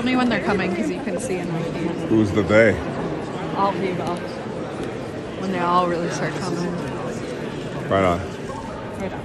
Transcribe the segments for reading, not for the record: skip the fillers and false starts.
Tell me when they're coming because you can see in my feed. Who's the they? All people. When they all really start coming. Right on. Right on.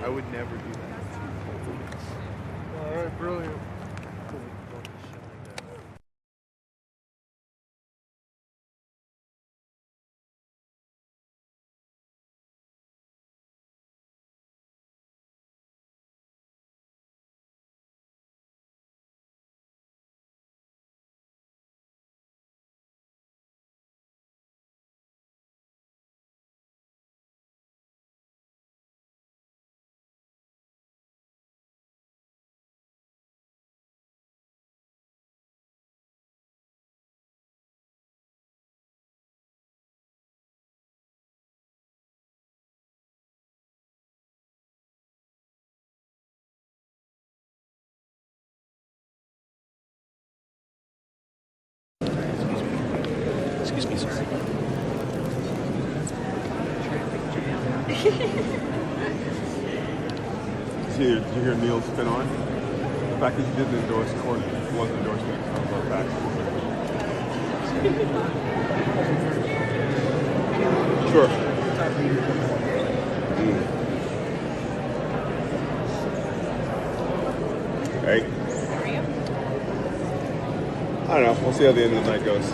I would never do that. All right, brilliant. Excuse me, sorry. Did you hear Neil's spin on? The fact that he didn't endorse Courtney wasn't endorsement. It was a fact. Sure. Hey. How are you? I don't know. We'll see how the end of the night goes.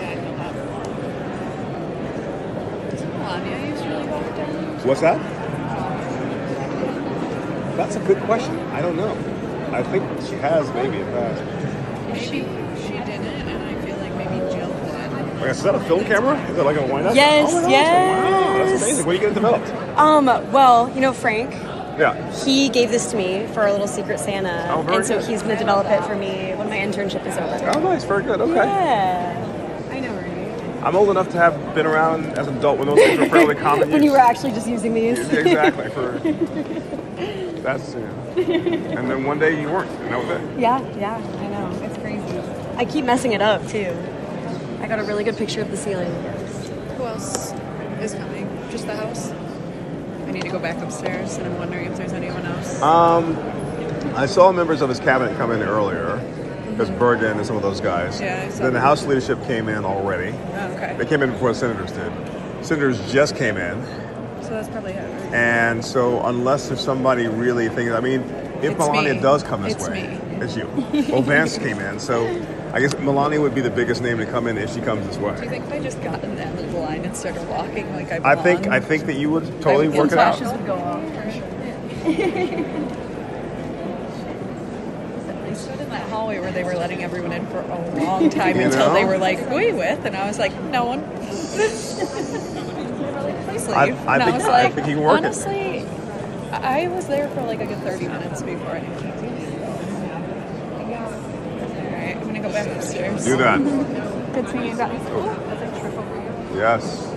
Melania used to really walk down. What's that? That's a good question. I don't know. I think she has maybe in the past. Maybe she didn't, and I feel like maybe Jill did. Like, is that a film camera? Is that like a wind up? Yes, oh my gosh, yes. Wow, that's amazing. Where do you get it developed? Well, you know Frank, Yeah. He gave this to me for a little secret Santa, Oh, very and so good. he's going to develop it for me when my internship is over. Oh, nice. Very good. Okay. Yeah. I know, right? I'm old enough to have been around as an adult when those things were fairly common. When you were actually just using these. Exactly. That's and then one day you weren't. And that was it. Yeah, I know. It's crazy. I keep messing it up too. I got a really good picture of the ceiling. Who else is coming? Just the house? I need to go back upstairs, and I'm wondering if there's anyone else. I saw members of his cabinet come in earlier. There's Bergen and some of those guys. Yeah, I saw Then the that. House leadership came in already. Oh, okay. They came in before the senators did. Senators just came in. So that's probably it. Right? And so unless there's somebody really thinking, I mean, if It's Melania me. does come this It's way, me. it's you. Well, Vance came in, so I guess Melania would be the biggest name to come in if she comes this Do you way. think if I just got in that little line and started walking like I belonged? I think that you would totally Some work it out. flashes would go off for sure. I stood in that hallway where they were letting everyone in for a long time You until know? they were like, "Who are you with?" And I was like, "No one." They were like, "Please leave." I And think- was I like, think you can work it. honestly, I was there for like a good 30 minutes before anyone came. All right, I'm gonna go back upstairs. Do that. Good seeing you guys. That's a trip over you. Yes.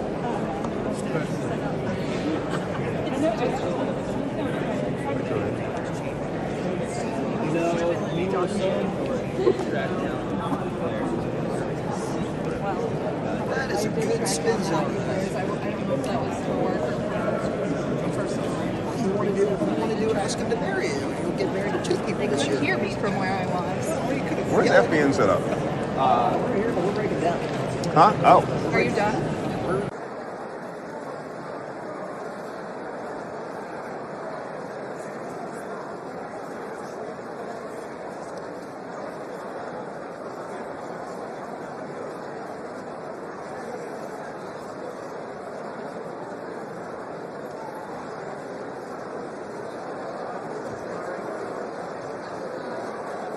That is a good spin zone. I don't know if that was for work or for personal. You want to do it? Ask him to marry you. You'll get married to 2 people this year. Hear me from where I was. Where's FBN set up? We're here, but we're breaking down. Huh? Oh. Are you done?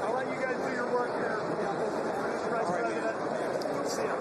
I'll let you guys do your work here. Mr. Vice President. See ya.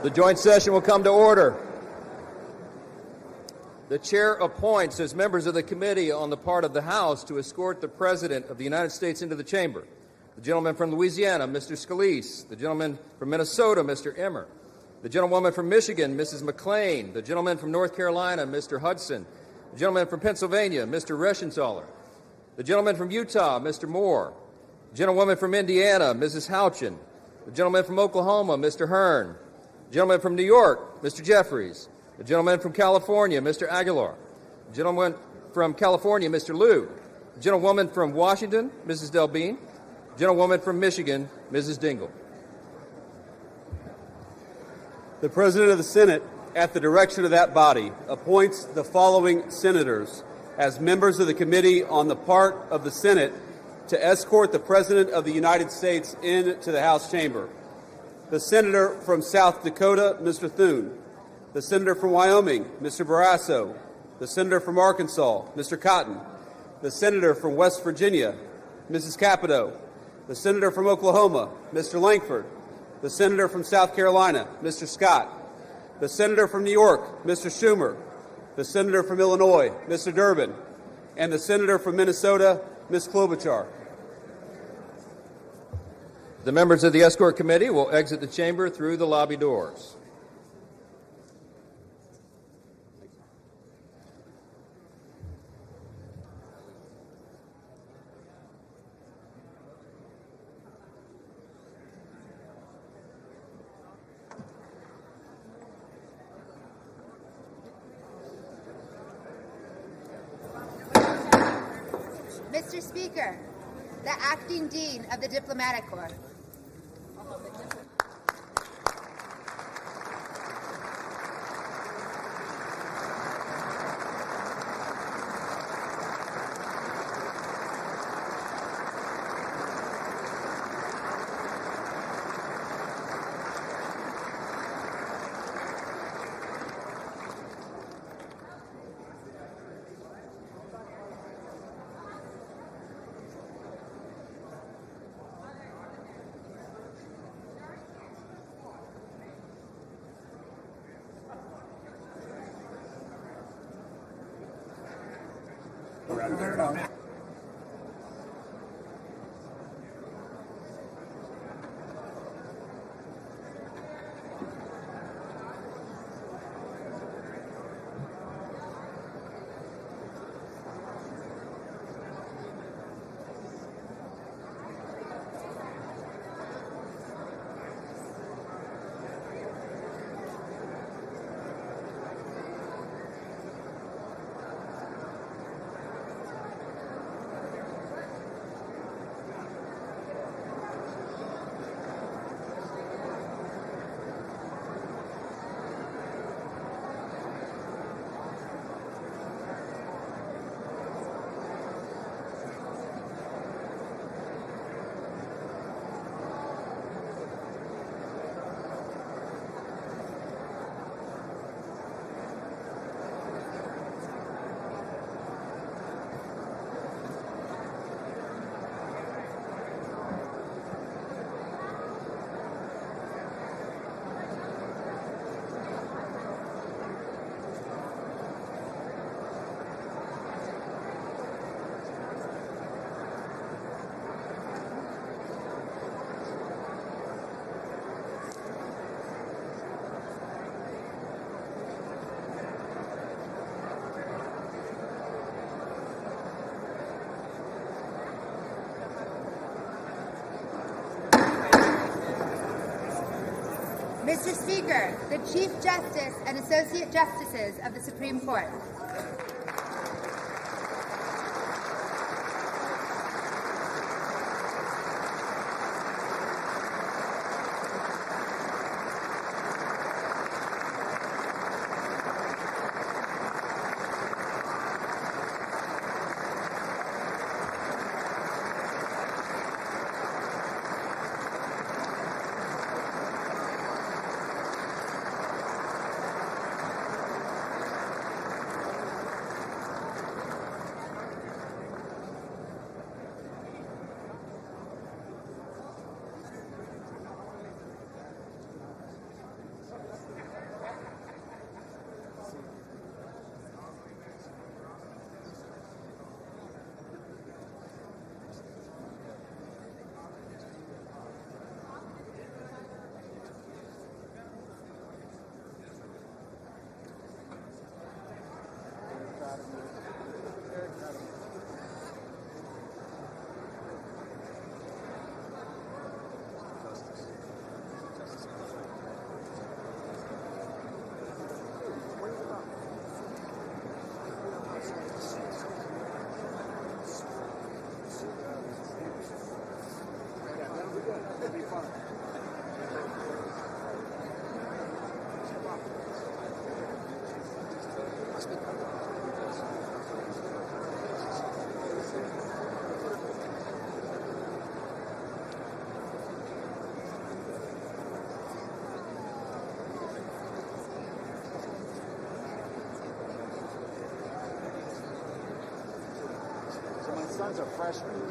The joint session will come to order. The chair appoints as members of the committee on the part of the House to escort the President of the United States into the chamber: the gentleman from Louisiana, Mr. Scalise; the gentleman from Minnesota, Mr. Emmer; the gentlewoman from Michigan, Mrs. McClain; the gentleman from North Carolina, Mr. Hudson; the gentleman from Pennsylvania, Mr. Reschenthaler; the gentleman from Utah, Mr. Moore; the gentlewoman from Indiana, Mrs. Houchin; the gentleman from Oklahoma, Mr. Hearn; the gentleman from New York, Mr. Jeffries; the gentleman from California, Mr. Aguilar; the gentleman from California, Mr. Liu; the gentlewoman from Washington, Mrs. Delbene; the gentlewoman from Michigan, Mrs. Dingle. The President of the Senate, at the direction of that body, appoints the following senators as members of the committee on the part of the Senate to escort the President of the United States into the House chamber: the Senator from South Dakota, Mr. Thune; the Senator from Wyoming, Mr. Barrasso; the Senator from Arkansas, Mr. Cotton; the Senator from West Virginia, Mrs. Capito; the Senator from Oklahoma, Mr. Langford; the Senator from South Carolina, Mr. Scott; the Senator from New York, Mr. Schumer; the Senator from Illinois, Mr. Durbin; and the Senator from Minnesota, Ms. Klobuchar. The members of the escort committee will exit the chamber through the lobby doors. Mr. Speaker, the Acting Dean of the Diplomatic Corps. Mr. Speaker, the Chief Justice and Associate Justices of the Supreme Court. ones are freshmen.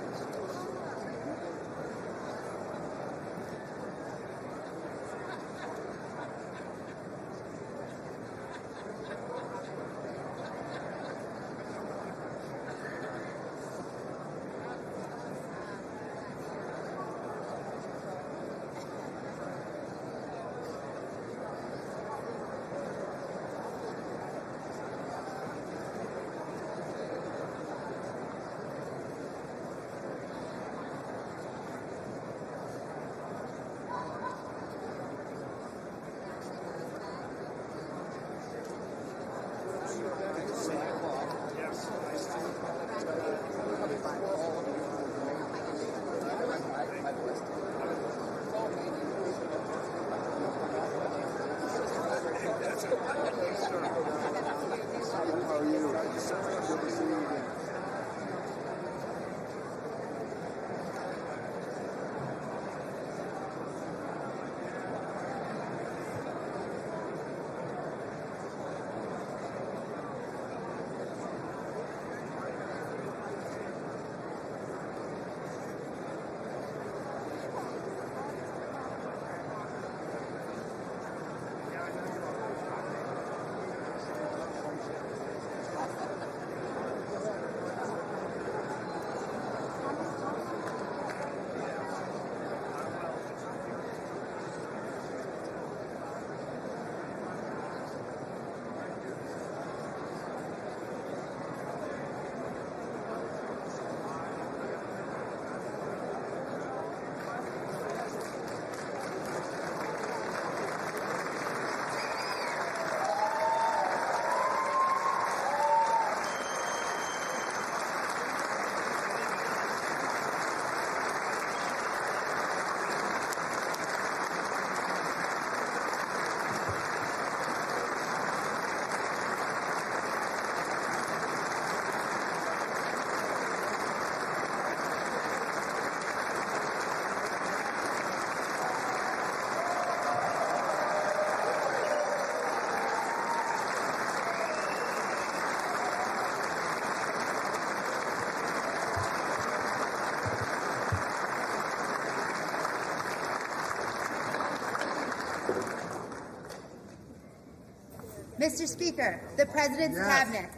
Mr. Speaker, the President's Cabinet.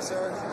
sir.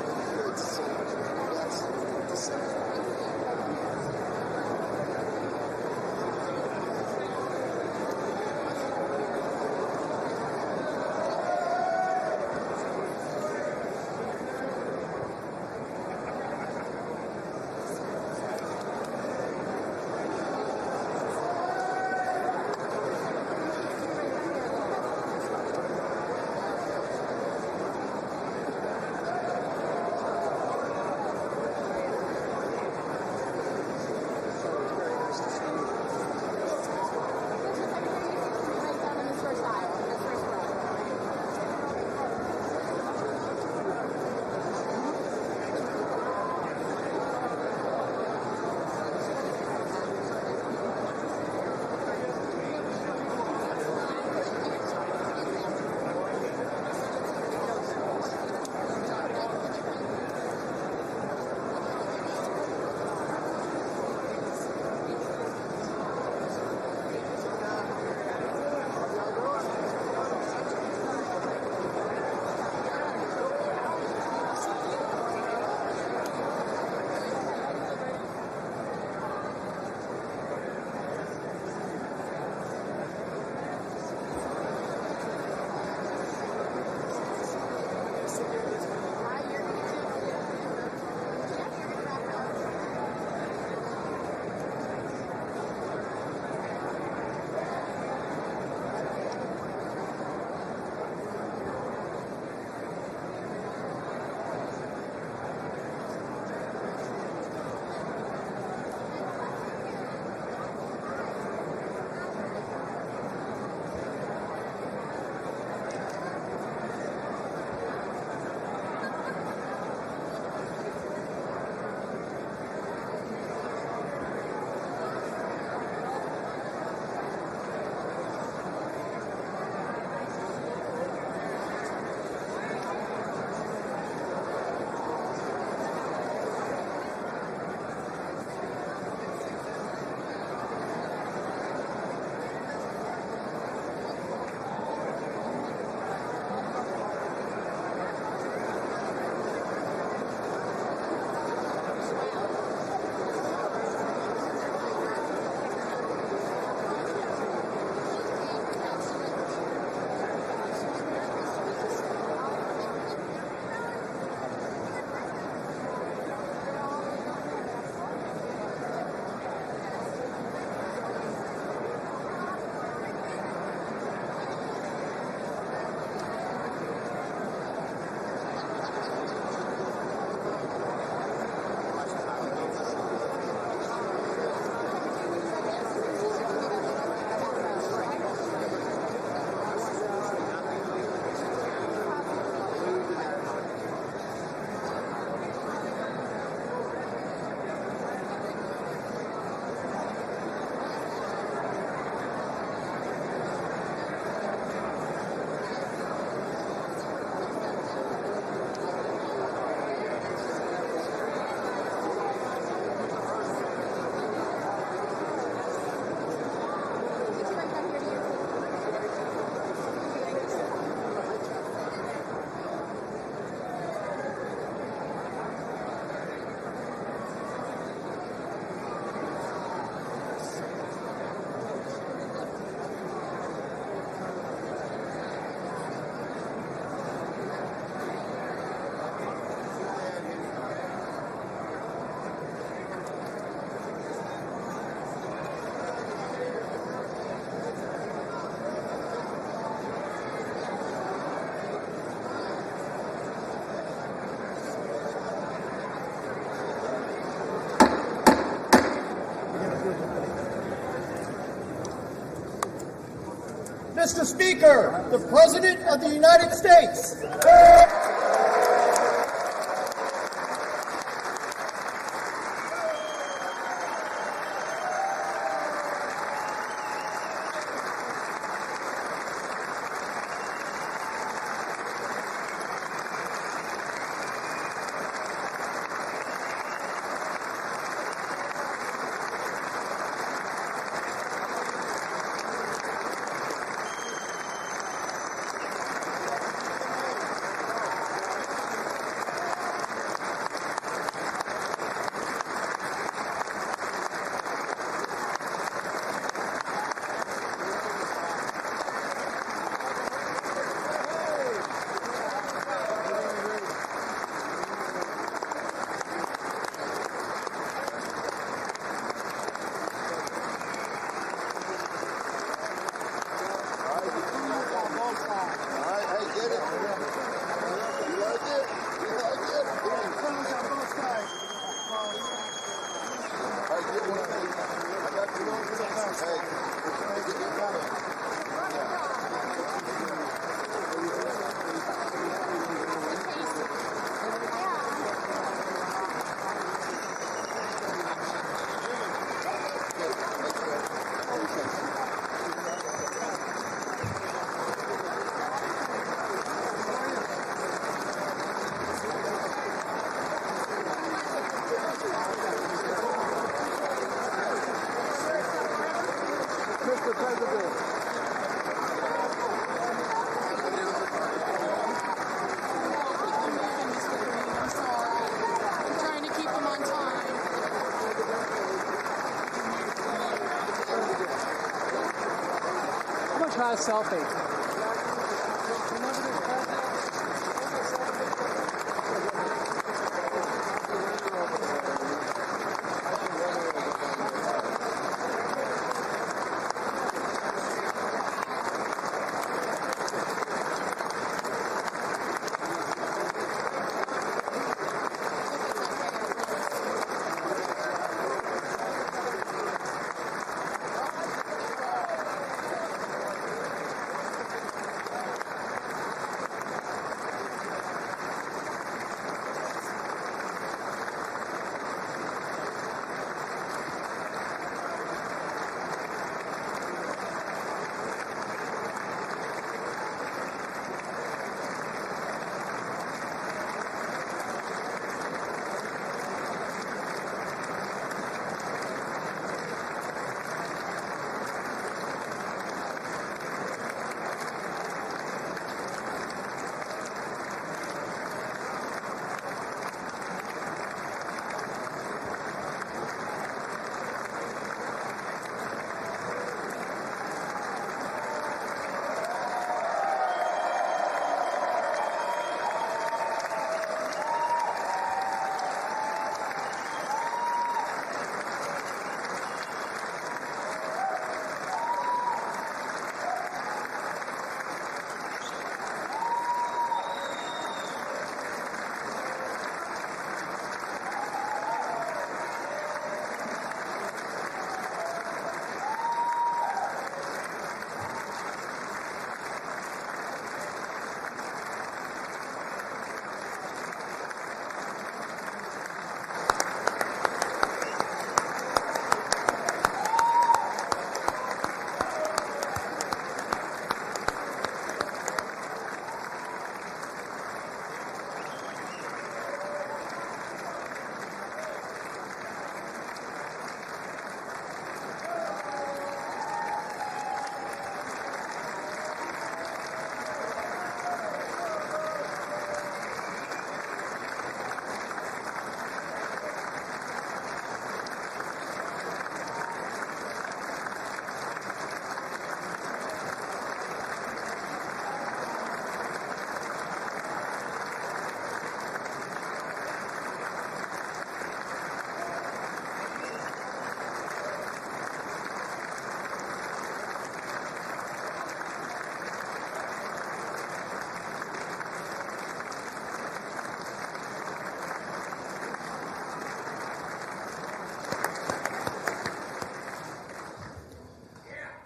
Mr. Speaker, the President of the United States. Mr. President. I'm sorry. I'm trying to keep them on time. I'm gonna try a selfie.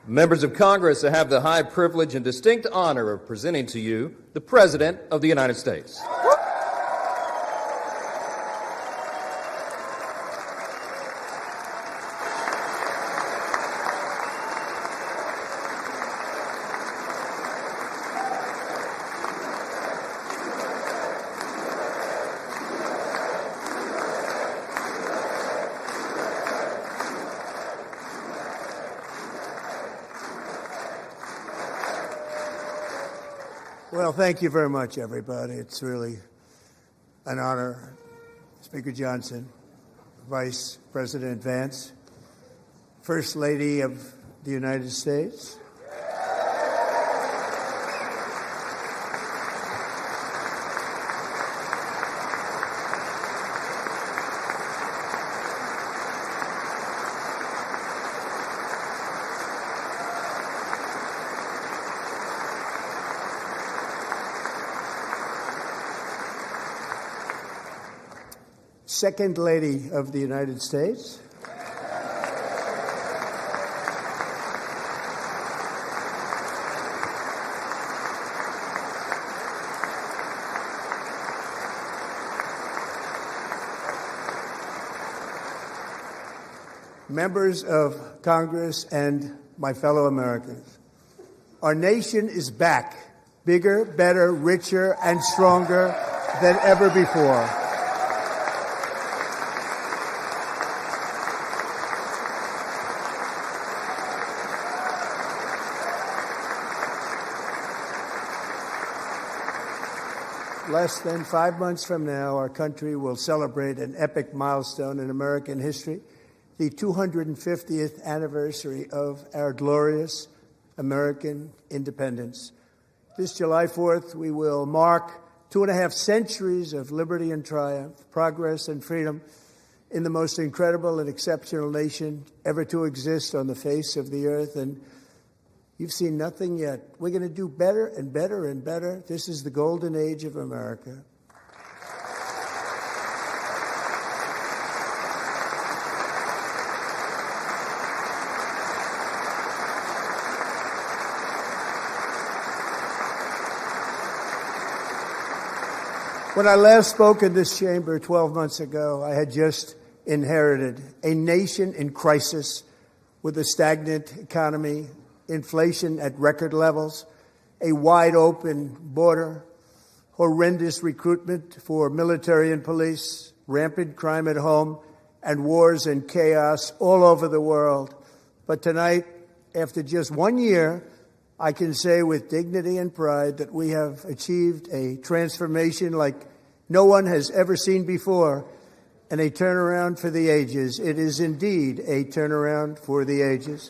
Members of Congress, I have the high privilege and distinct honor of presenting to you the President of the United States. Well, thank you very much, everybody. It's really an honor. Speaker Johnson, Vice President Vance, First Lady of the United States, Second Lady of the United States, members of Congress, and my fellow Americans. Our nation is back, bigger, better, richer, and stronger than ever before. less than 5 months from now, our country will celebrate an epic milestone in American history, the 250th anniversary of our glorious American independence. This July 4th, we will mark 2.5 centuries of liberty and triumph, progress and freedom in the most incredible and exceptional nation ever to exist on the face of the earth. And you've seen nothing yet. We're going to do better and better and better. This is the golden age of America. When I last spoke in this chamber 12 months ago, I had just inherited a nation in crisis with a stagnant economy, inflation at record levels, a wide open border, horrendous recruitment for military and police, rampant crime at home, and wars and chaos all over the world. But tonight, after just 1 year, I can say with dignity and pride that we have achieved a transformation like no one has ever seen before, and a turnaround for the ages. It is indeed a turnaround for the ages.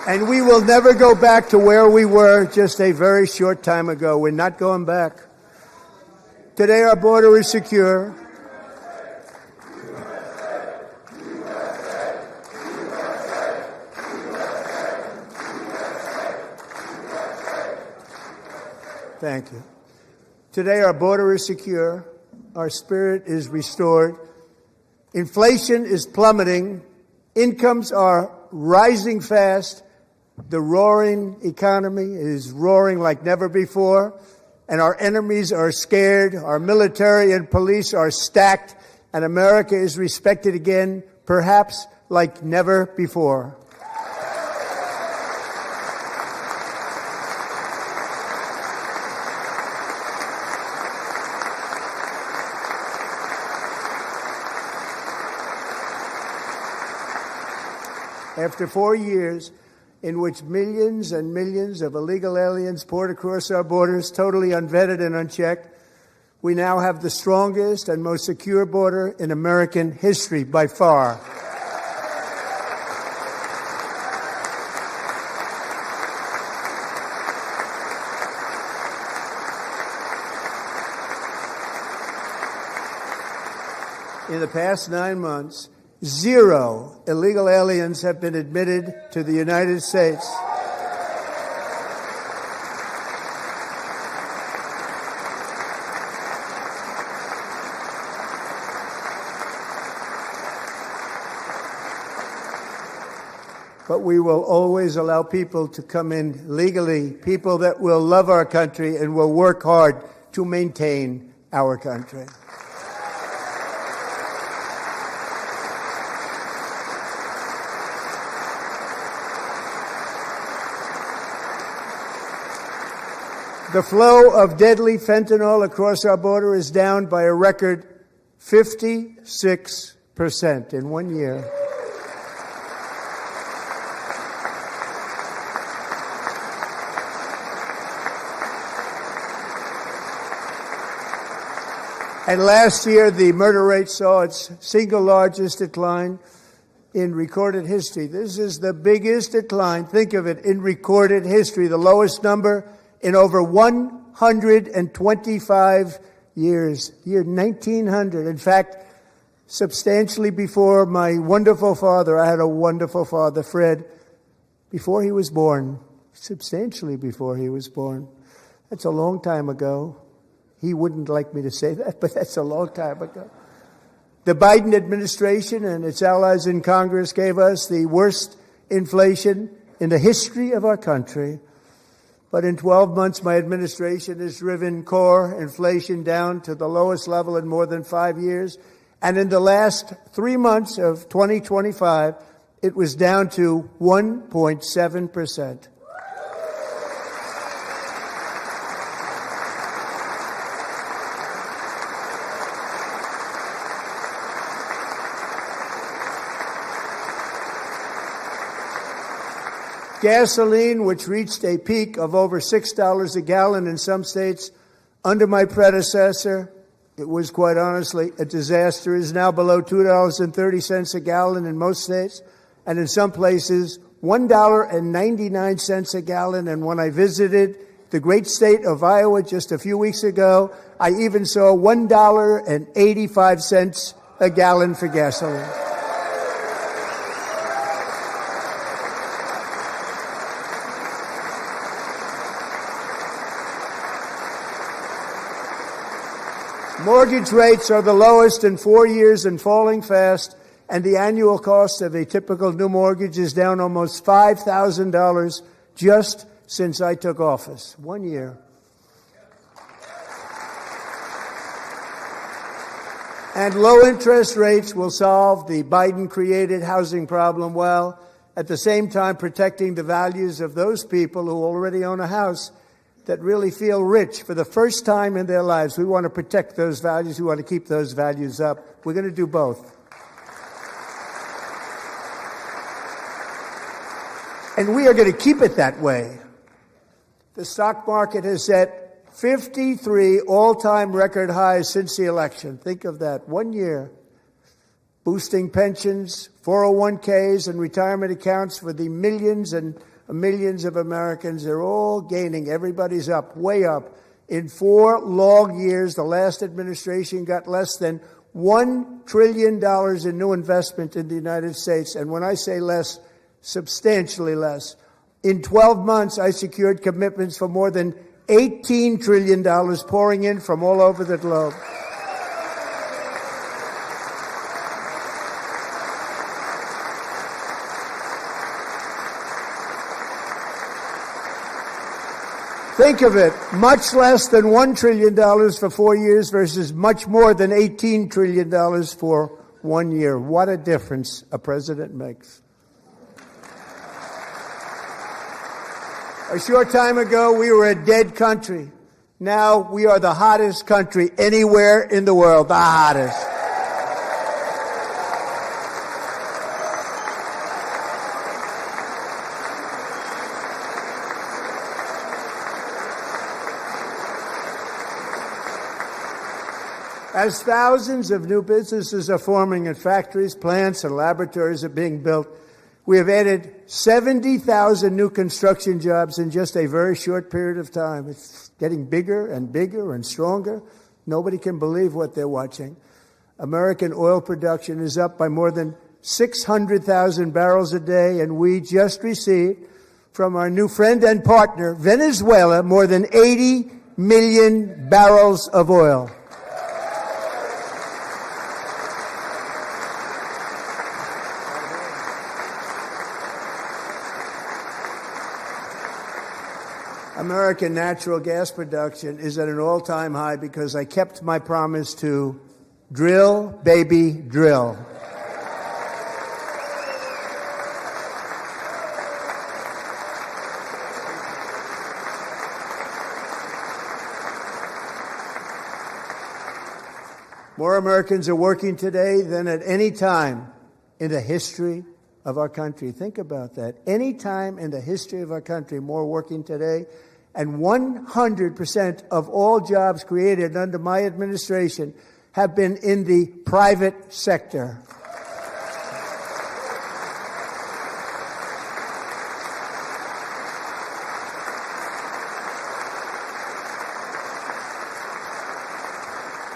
And we will never go back to where we were just a very short time ago. We're not going back. Today our border is secure. Thank you. Today our border is secure. Our spirit is restored. Inflation is plummeting. Incomes are rising fast. The roaring economy is roaring like never before, and our enemies are scared. Our military and police are stacked, and America is respected again, perhaps like never before. After 4 years in which millions and millions of illegal aliens poured across our borders, totally unvetted and unchecked, we now have the strongest and most secure border in American history by far. In the past 9 months, 0 illegal aliens have been admitted to the United States. But we will always allow people to come in legally, people that will love our country and will work hard to maintain our country. The flow of deadly fentanyl across our border is down by a record 56% in 1 year. And last year, the murder rate saw its single largest decline in recorded history. This is the biggest decline, think of it, in recorded history, the lowest number in over 125 years, year 1900. In fact, substantially before my wonderful father, I had a wonderful father, Fred, before he was born, substantially before he was born. That's a long time ago. He wouldn't like me to say that, but that's a long time ago. The Biden administration and its allies in Congress gave us the worst inflation in the history of our country. But in 12 months, my administration has driven core inflation down to the lowest level in more than 5 years. And in the last 3 months of 2025, it was down to 1.7%. Gasoline, which reached a peak of over $6 a gallon in some states under my predecessor, it was quite honestly a disaster, is now below $2.30 a gallon in most states, and in some places $1.99 a gallon. And when I visited the great state of Iowa just a few weeks ago, I even saw $1.85 a gallon for gasoline. Mortgage rates are the lowest in 4 years and falling fast, and the annual cost of a typical new mortgage is down almost $5,000 just since I took office. 1 year. And low interest rates will solve the Biden-created housing problem while at the same time protecting the values of those people who already own a house that really feel rich for the first time in their lives. We want to protect those values. We want to keep those values up. We're going to do both. And we are going to keep it that way. The stock market has set 53 all-time record highs since the election. Think of that. 1 year. Boosting pensions, 401ks, and retirement accounts for the millions and millions of Americans. They're all gaining. Everybody's up, way up. In 4 long years, the last administration got less than $1 trillion in new investment in the United States. And when I say less, substantially less. In 12 months, I secured commitments for more than $18 trillion pouring in from all over the globe. Think of it, much less than $1 trillion for 4 years versus much more than $18 trillion for 1 year. What a difference a president makes. A short time ago, we were a dead country. Now we are the hottest country anywhere in the world, the hottest. As thousands of new businesses are forming and factories, plants, and laboratories are being built, we have added 70,000 new construction jobs in just a very short period of time. It's getting bigger and bigger and stronger. Nobody can believe what they're watching. American oil production is up by more than 600,000 barrels a day, and we just received from our new friend and partner, Venezuela, more than 80 million barrels of oil. American natural gas production is at an all-time high because I kept my promise to drill, baby, drill. More Americans are working today than at any time in the history of our country. Think about that. Any time in the history of our country, more working today. And 100% of all jobs created under my administration have been in the private sector.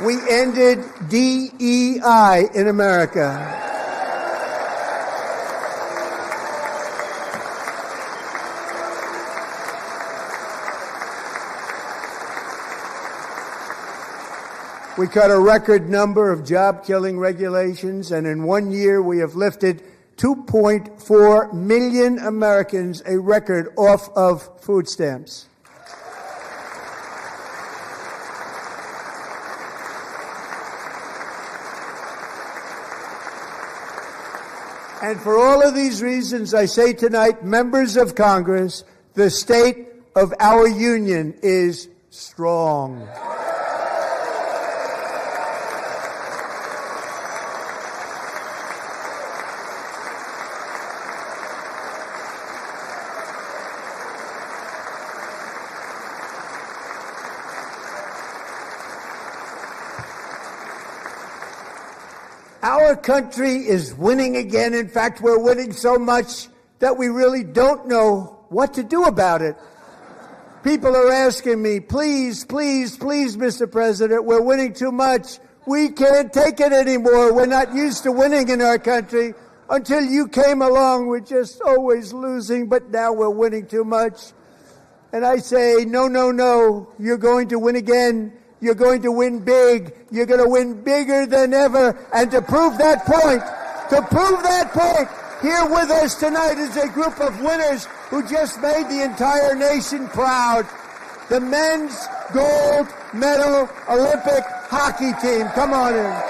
We ended DEI in America. We cut a record number of job-killing regulations, and in 1 year we have lifted 2.4 million Americans, a record, off of food stamps. And for all of these reasons, I say tonight, members of Congress, the state of our union is strong. Our country is winning again. In fact, we're winning so much that we really don't know what to do about it. People are asking me, please, please, please, Mr. President, we're winning too much. We can't take it anymore. We're not used to winning in our country. Until you came along, we're just always losing, but now we're winning too much. And I say, no, no, no, you're going to win again. You're going to win big. You're going to win bigger than ever. And to prove that point, here with us tonight is a group of winners who just made the entire nation proud. The men's gold medal Olympic hockey team. Come on in.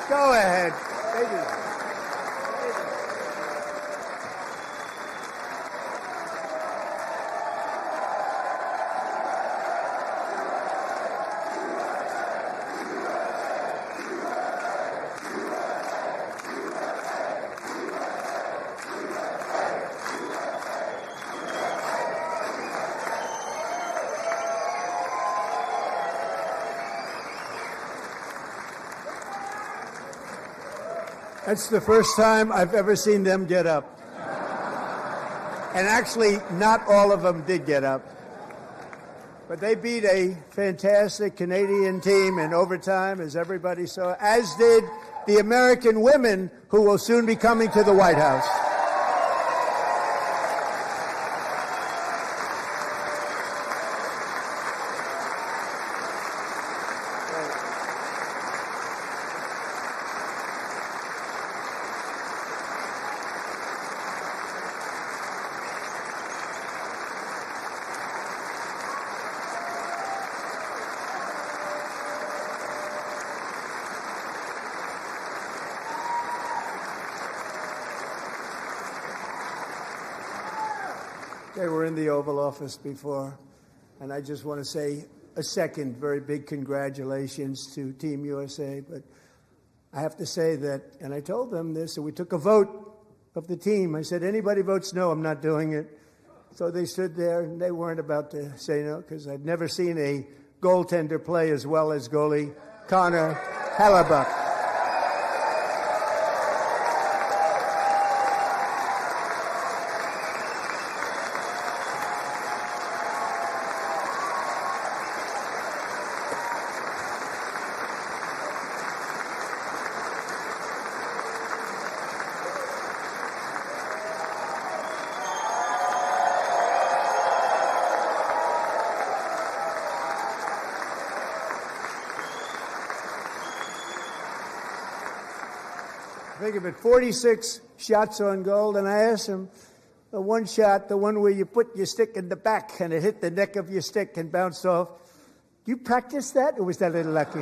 Go ahead. Take it. That's the first time I've ever seen them get up. And actually, not all of them did get up. But they beat a fantastic Canadian team in overtime, as everybody saw, as did the American women who will soon be coming to the White House. They were in the Oval Office before, and I just want to say a second very big congratulations to Team USA. But I have to say that, and I told them this, and we took a vote of the team. I said, anybody votes no, I'm not doing it. So they stood there, and they weren't about to say no, because I've never seen a goaltender play as well as goalie Connor Hellebuck. Think of it, 46 shots on goal, and I asked him, the one shot, the one where you put your stick in the back and it hit the neck of your stick and bounced off, do you practice that, or was that a little lucky?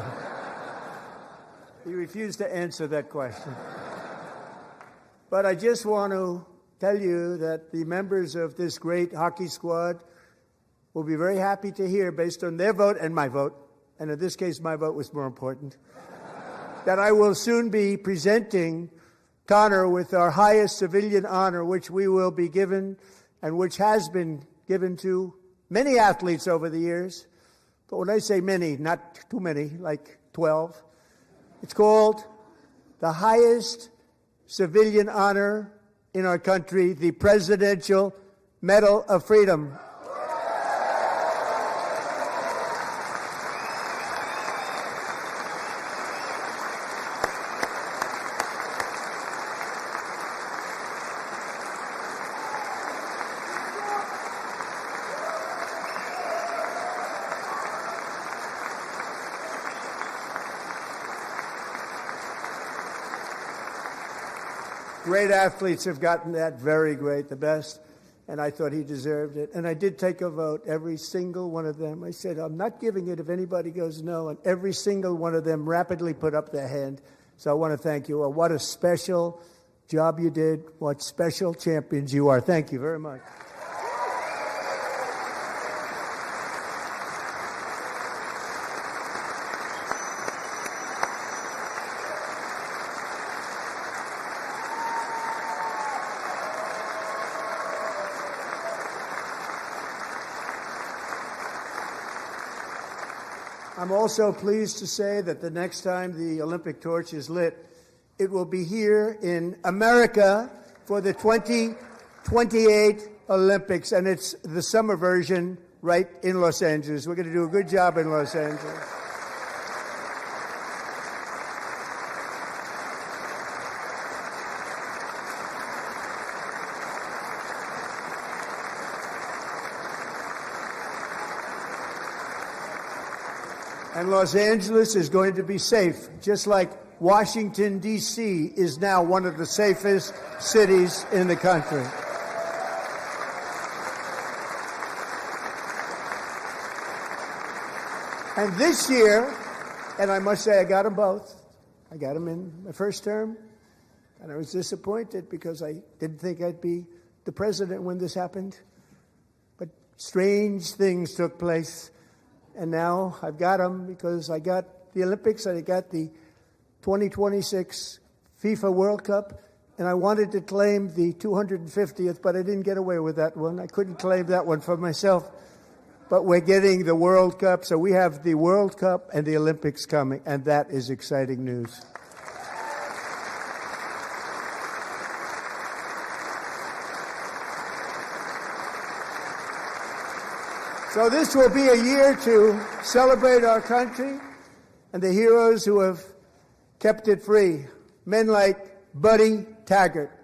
He refused to answer that question. But I just want to tell you that the members of this great hockey squad will be very happy to hear, based on their vote and my vote, and in this case my vote was more important, that I will soon be presenting Connor with our highest civilian honor, which we will be given and which has been given to many athletes over the years. But when I say many, not too many, like 12, it's called the highest civilian honor in our country, the Presidential Medal of Freedom. Great athletes have gotten that, very great, the best, and I thought he deserved it. And I did take a vote, every single one of them. I said, I'm not giving it if anybody goes no, and every single one of them rapidly put up their hand. So I want to thank you all. What a special job you did. What special champions you are. Thank you very much. I'm also pleased to say that the next time the Olympic torch is lit, it will be here in America for the 2028 Olympics, and it's the summer version right in Los Angeles. We're going to do a good job in Los Angeles. And Los Angeles is going to be safe, just like Washington, D.C. is now one of the safest cities in the country. And this year, and I must say I got them both. I got them in my first term, and I was disappointed because I didn't think I'd be the president when this happened. But strange things took place. And now I've got them because I got the Olympics and I got the 2026 FIFA World Cup. And I wanted to claim the 250th, but I didn't get away with that one. I couldn't claim that one for myself. But we're getting the World Cup. So we have the World Cup and the Olympics coming. And that is exciting news. So this will be a year to celebrate our country and the heroes who have kept it free. Men like Buddy Taggart.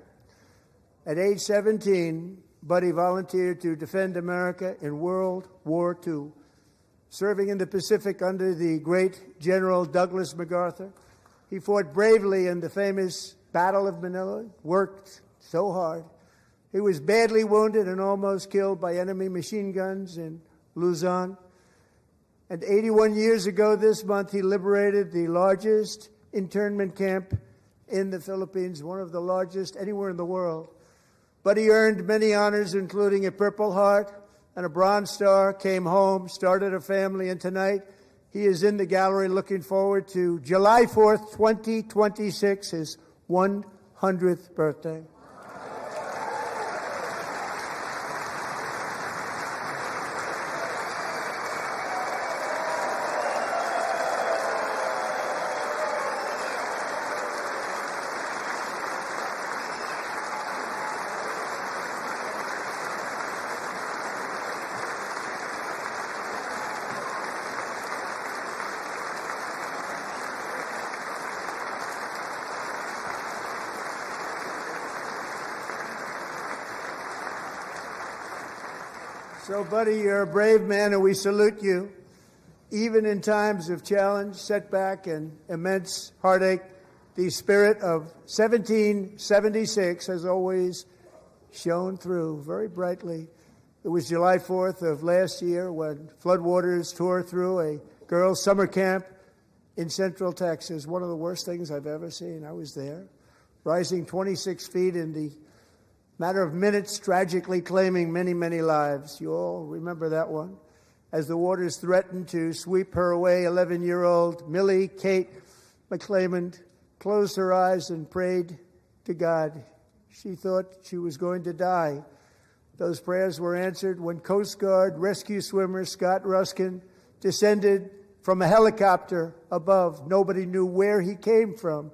At age 17, Buddy volunteered to defend America in World War II, serving in the Pacific under the great General Douglas MacArthur. He fought bravely in the famous Battle of Manila, worked so hard. He was badly wounded and almost killed by enemy machine guns in Luzon. And 81 years ago this month, he liberated the largest internment camp in the Philippines, one of the largest anywhere in the world. But he earned many honors, including a Purple Heart and a Bronze Star, came home, started a family, and tonight he is in the gallery looking forward to July 4th, 2026, his 100th birthday. So, Buddy, you're a brave man, and we salute you. Even in times of challenge, setback, and immense heartache, the spirit of 1776 has always shone through very brightly. It was July 4th of last year when floodwaters tore through a girls' summer camp in Central Texas, one of the worst things I've ever seen. I was there, rising 26 feet in the matter of minutes, tragically claiming many, many lives. You all remember that one. as the waters threatened to sweep her away. 11-year-old Millie Kate McClelland closed her eyes and prayed to God. She thought she was going to die. Those prayers were answered when Coast Guard rescue swimmer Scott Ruskin descended from a helicopter above. Nobody knew where he came from.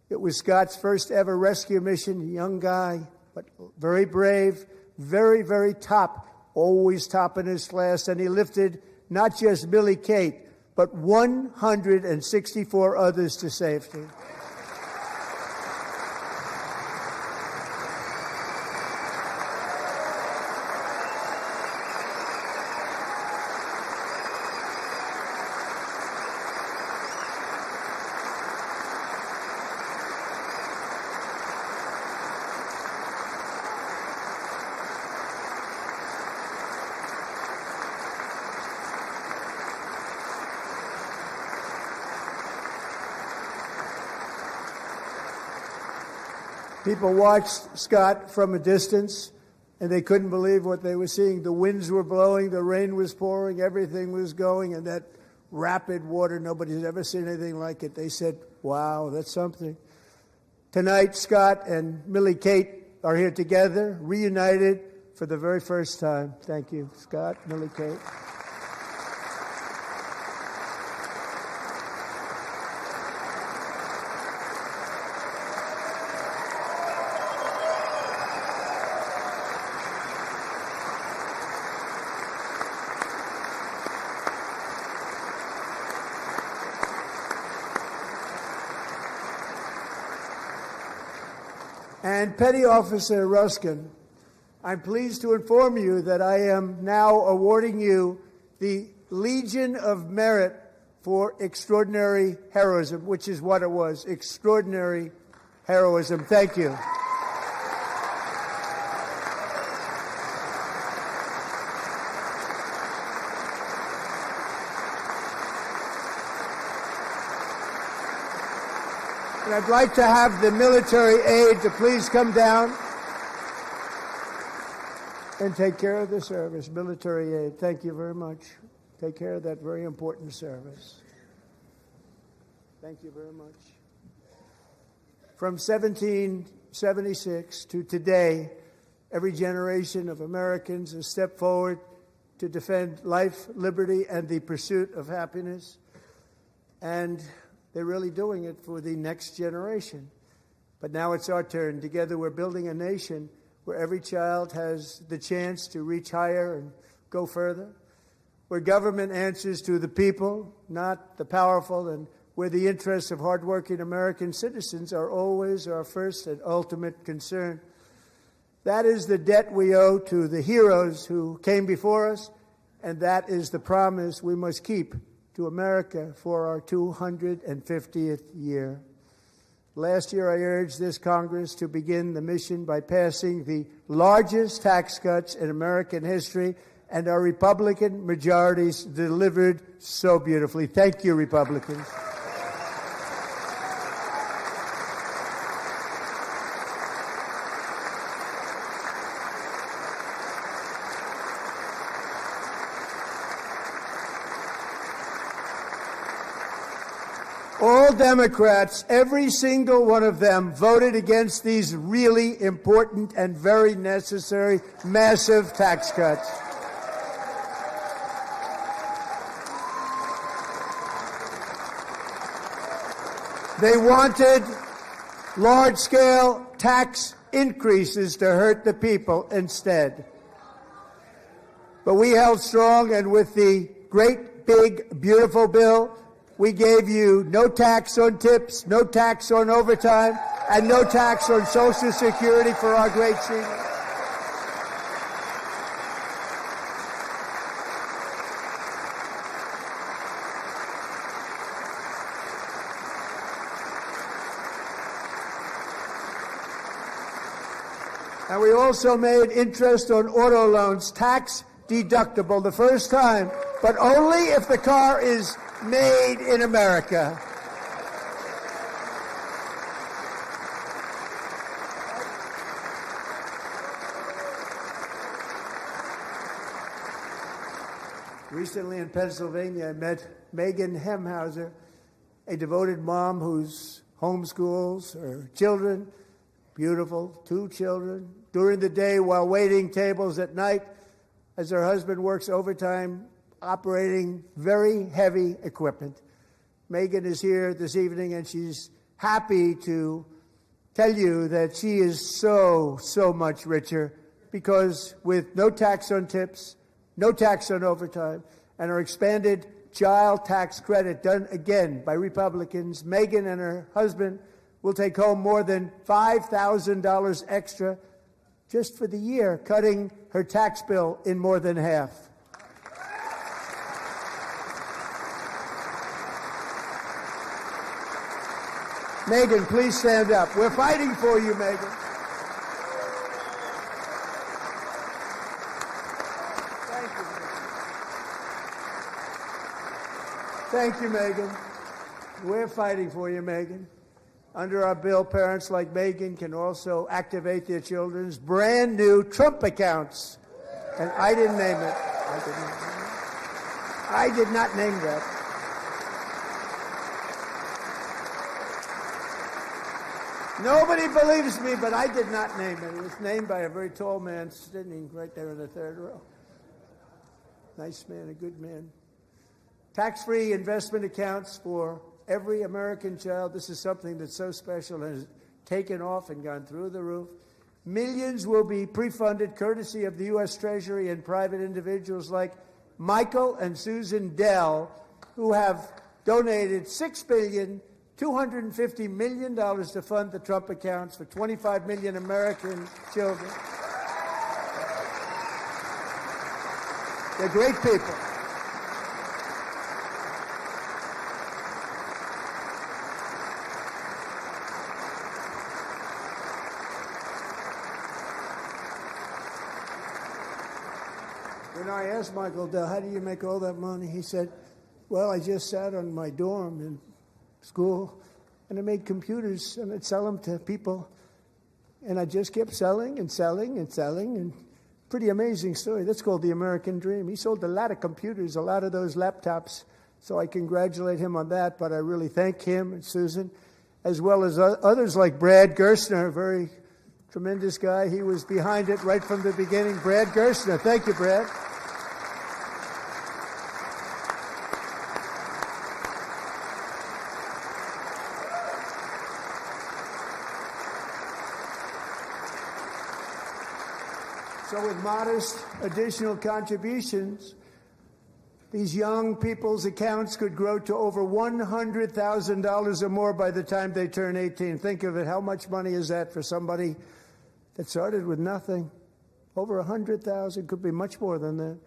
It was Scott's first ever rescue mission. A young guy, but very brave, very, very top, always top in his class. And he lifted not just Millie Kate, but 164 others to safety. People watched Scott from a distance, and they couldn't believe what they were seeing. The winds were blowing, the rain was pouring, everything was going, and that rapid water, nobody's ever seen anything like it. They said, wow, that's something. Tonight, Scott and Millie Kate are here together, reunited for the very first time. Thank you, Scott, Millie Kate. And Petty Officer Ruskin, I'm pleased to inform you that I am now awarding you the Legion of Merit for extraordinary heroism, which is what it was, extraordinary heroism. Thank you. And I'd like to have the military aide to please come down and take care of the service. Military aide, thank you very much. Take care of that very important service. Thank you very much. From 1776 to today, every generation of Americans has stepped forward to defend life, liberty, and the pursuit of happiness. And they're really doing it for the next generation. But now it's our turn. Together we're building a nation where every child has the chance to reach higher and go further, where government answers to the people, not the powerful, and where the interests of hardworking American citizens are always our first and ultimate concern. That is the debt we owe to the heroes who came before us, and that is the promise we must keep to America for our 250th year. Last year, I urged this Congress to begin the mission by passing the largest tax cuts in American history, and our Republican majorities delivered so beautifully. Thank you, Republicans. All Democrats, every single one of them, voted against these really important and very necessary massive tax cuts. They wanted large-scale tax increases to hurt the people instead. But we held strong, and with the great, big, beautiful bill, we gave you no tax on tips, no tax on overtime, and no tax on Social Security for our great seniors. And we also made interest on auto loans tax deductible the first time, but only if the car is made in America. Recently in Pennsylvania, I met Megan Hemhauser, a devoted mom who's homeschools her children, beautiful, 2 children, during the day while waiting tables at night as her husband works overtime operating very heavy equipment. Megan is here this evening, and she's happy to tell you that she is so much richer because with no tax on tips, no tax on overtime, and her expanded child tax credit done again by Republicans, Megan and her husband will take home more than $5,000 extra just for the year, cutting her tax bill in more than half. Megan, please stand up. We're fighting for you, Megan. Thank you, Megan. We're fighting for you, Megan. Under our bill, parents like Megan can also activate their children's brand new Trump accounts. And I didn't name it. I did not name that. Nobody believes me, but I did not name it. It was named by a very tall man sitting right there in the third row. Nice man, a good man. Tax-free investment accounts for every American child. This is something that's so special and has taken off and gone through the roof. Millions will be pre-funded courtesy of the U.S. Treasury and private individuals like Michael and Susan Dell, who have donated $6.25 billion to fund the Trump accounts for 25 million American children. They're great people. When I asked Michael Dell, how do you make all that money? He said, well, I just sat on my dorm in school, and I made computers, and I'd sell them to people, and I just kept selling and selling and selling, and pretty amazing story. That's called the American dream. He sold a lot of computers, a lot of those laptops, so I congratulate him on that, but I really thank him and Susan, as well as others like Brad Gerstner, a very tremendous guy. He was behind it right from the beginning. Brad Gerstner. Thank you, Brad. So with modest additional contributions, these young people's accounts could grow to over $100,000 or more by the time they turn 18. Think of it. How much money is that for somebody that started with nothing? Over 100,000, could be much more than that.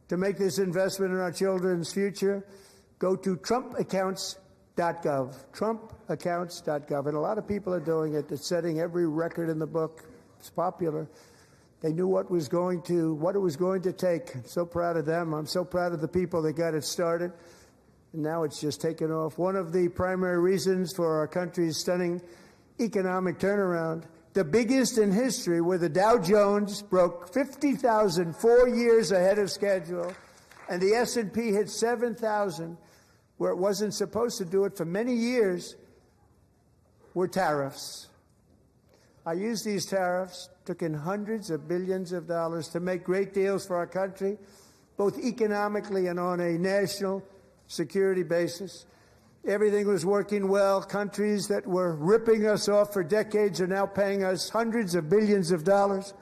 To make this investment in our children's future, go to TrumpAccounts.gov. TrumpAccounts.gov. And a lot of people are doing it. It's setting every record in the book. It's popular. They knew what it was going to take. I'm so proud of them. I'm so proud of the people that got it started. And now it's just taken off. One of the primary reasons for our country's stunning economic turnaround, the biggest in history, where the Dow Jones broke 50,000 4 years ahead of schedule, and the S&P hit 7,000, where it wasn't supposed to do it for many years, were tariffs. I used these tariffs, took in hundreds of billions of dollars to make great deals for our country, both economically and on a national security basis. Everything was working well. Countries that were ripping us off for decades are now paying us hundreds of billions of dollars.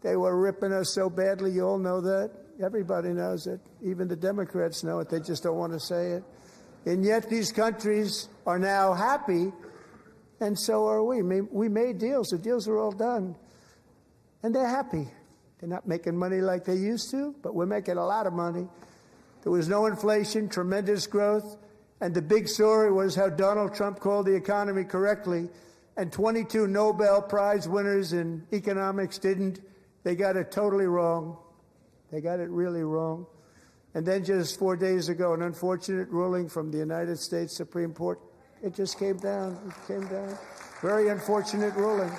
They were ripping us so badly, you all know that. Everybody knows it. Even the Democrats know it. They just don't want to say it. And yet these countries are now happy, and so are we. We made deals. The deals are all done. And they're happy. They're not making money like they used to, but we're making a lot of money. There was no inflation, tremendous growth, and the big story was how Donald Trump called the economy correctly, and 22 Nobel Prize winners in economics didn't. They got it totally wrong. They got it really wrong. And then just 4 days ago, an unfortunate ruling from the United States Supreme Court. It just came down. It came down. Very unfortunate ruling.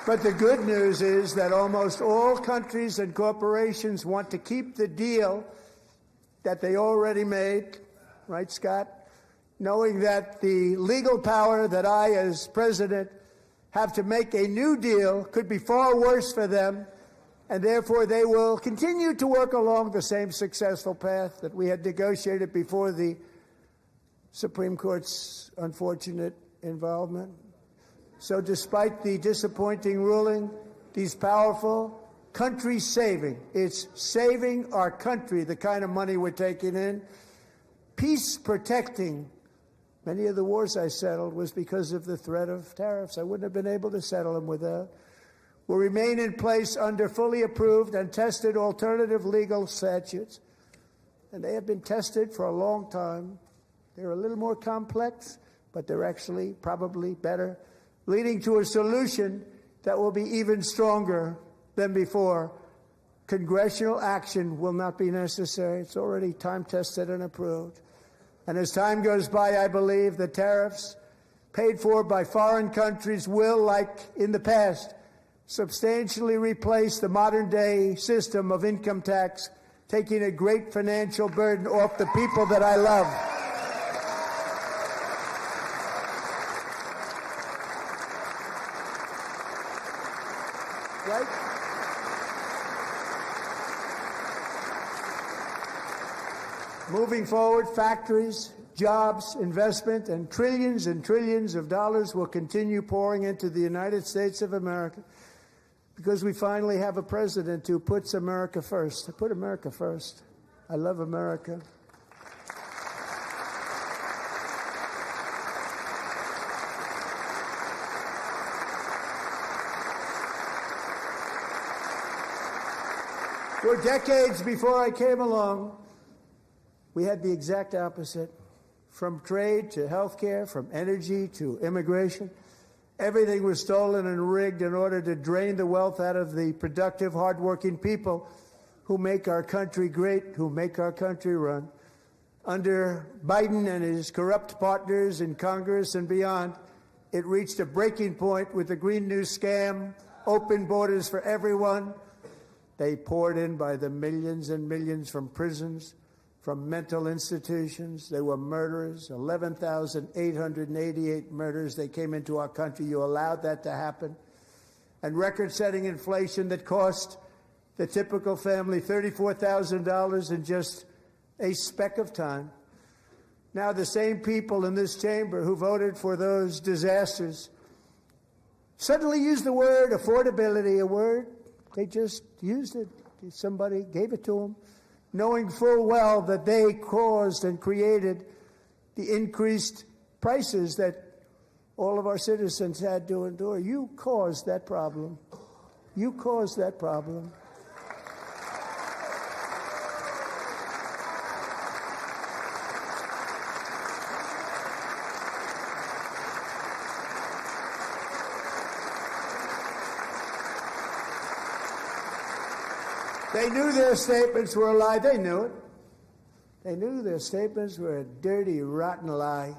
But the good news is that almost all countries and corporations want to keep the deal that they already made, right, Scott? Knowing that the legal power that I, as president, have to make a new deal could be far worse for them, and therefore they will continue to work along the same successful path that we had negotiated before the Supreme Court's unfortunate involvement. So despite the disappointing ruling, these powerful, country-saving, it's saving our country, the kind of money we're taking in, peace-protecting. Many of the wars I settled was because of the threat of tariffs. I wouldn't have been able to settle them without. Will remain in place under fully approved and tested alternative legal statutes. And they have been tested for a long time. They're a little more complex, but they're actually probably better, leading to a solution that will be even stronger than before. Congressional action will not be necessary. It's already time-tested and approved. And as time goes by, I believe the tariffs paid for by foreign countries will, like in the past, substantially replace the modern-day system of income tax, taking a great financial burden off the people that I love. Right? Moving forward, factories, jobs, investment, and trillions of dollars will continue pouring into the United States of America because we finally have a president who puts America first. I put America first. I love America. For decades before I came along, we had the exact opposite. From trade to healthcare, from energy to immigration, everything was stolen and rigged in order to drain the wealth out of the productive, hardworking people who make our country great, who make our country run. Under Biden and his corrupt partners in Congress and beyond, it reached a breaking point with the Green New scam, open borders for everyone. They poured in by the millions and millions from prisons, from mental institutions. They were murderers, 11,888 murders. They came into our country. You allowed that to happen. And record-setting inflation that cost the typical family $34,000 in just a speck of time. Now the same people in this chamber who voted for those disasters suddenly used the word affordability, a word. They just used it. Somebody gave it to them, knowing full well that they caused and created the increased prices that all of our citizens had to endure. You caused that problem. You caused that problem. They knew their statements were a lie. They knew it. They knew their statements were a dirty, rotten lie.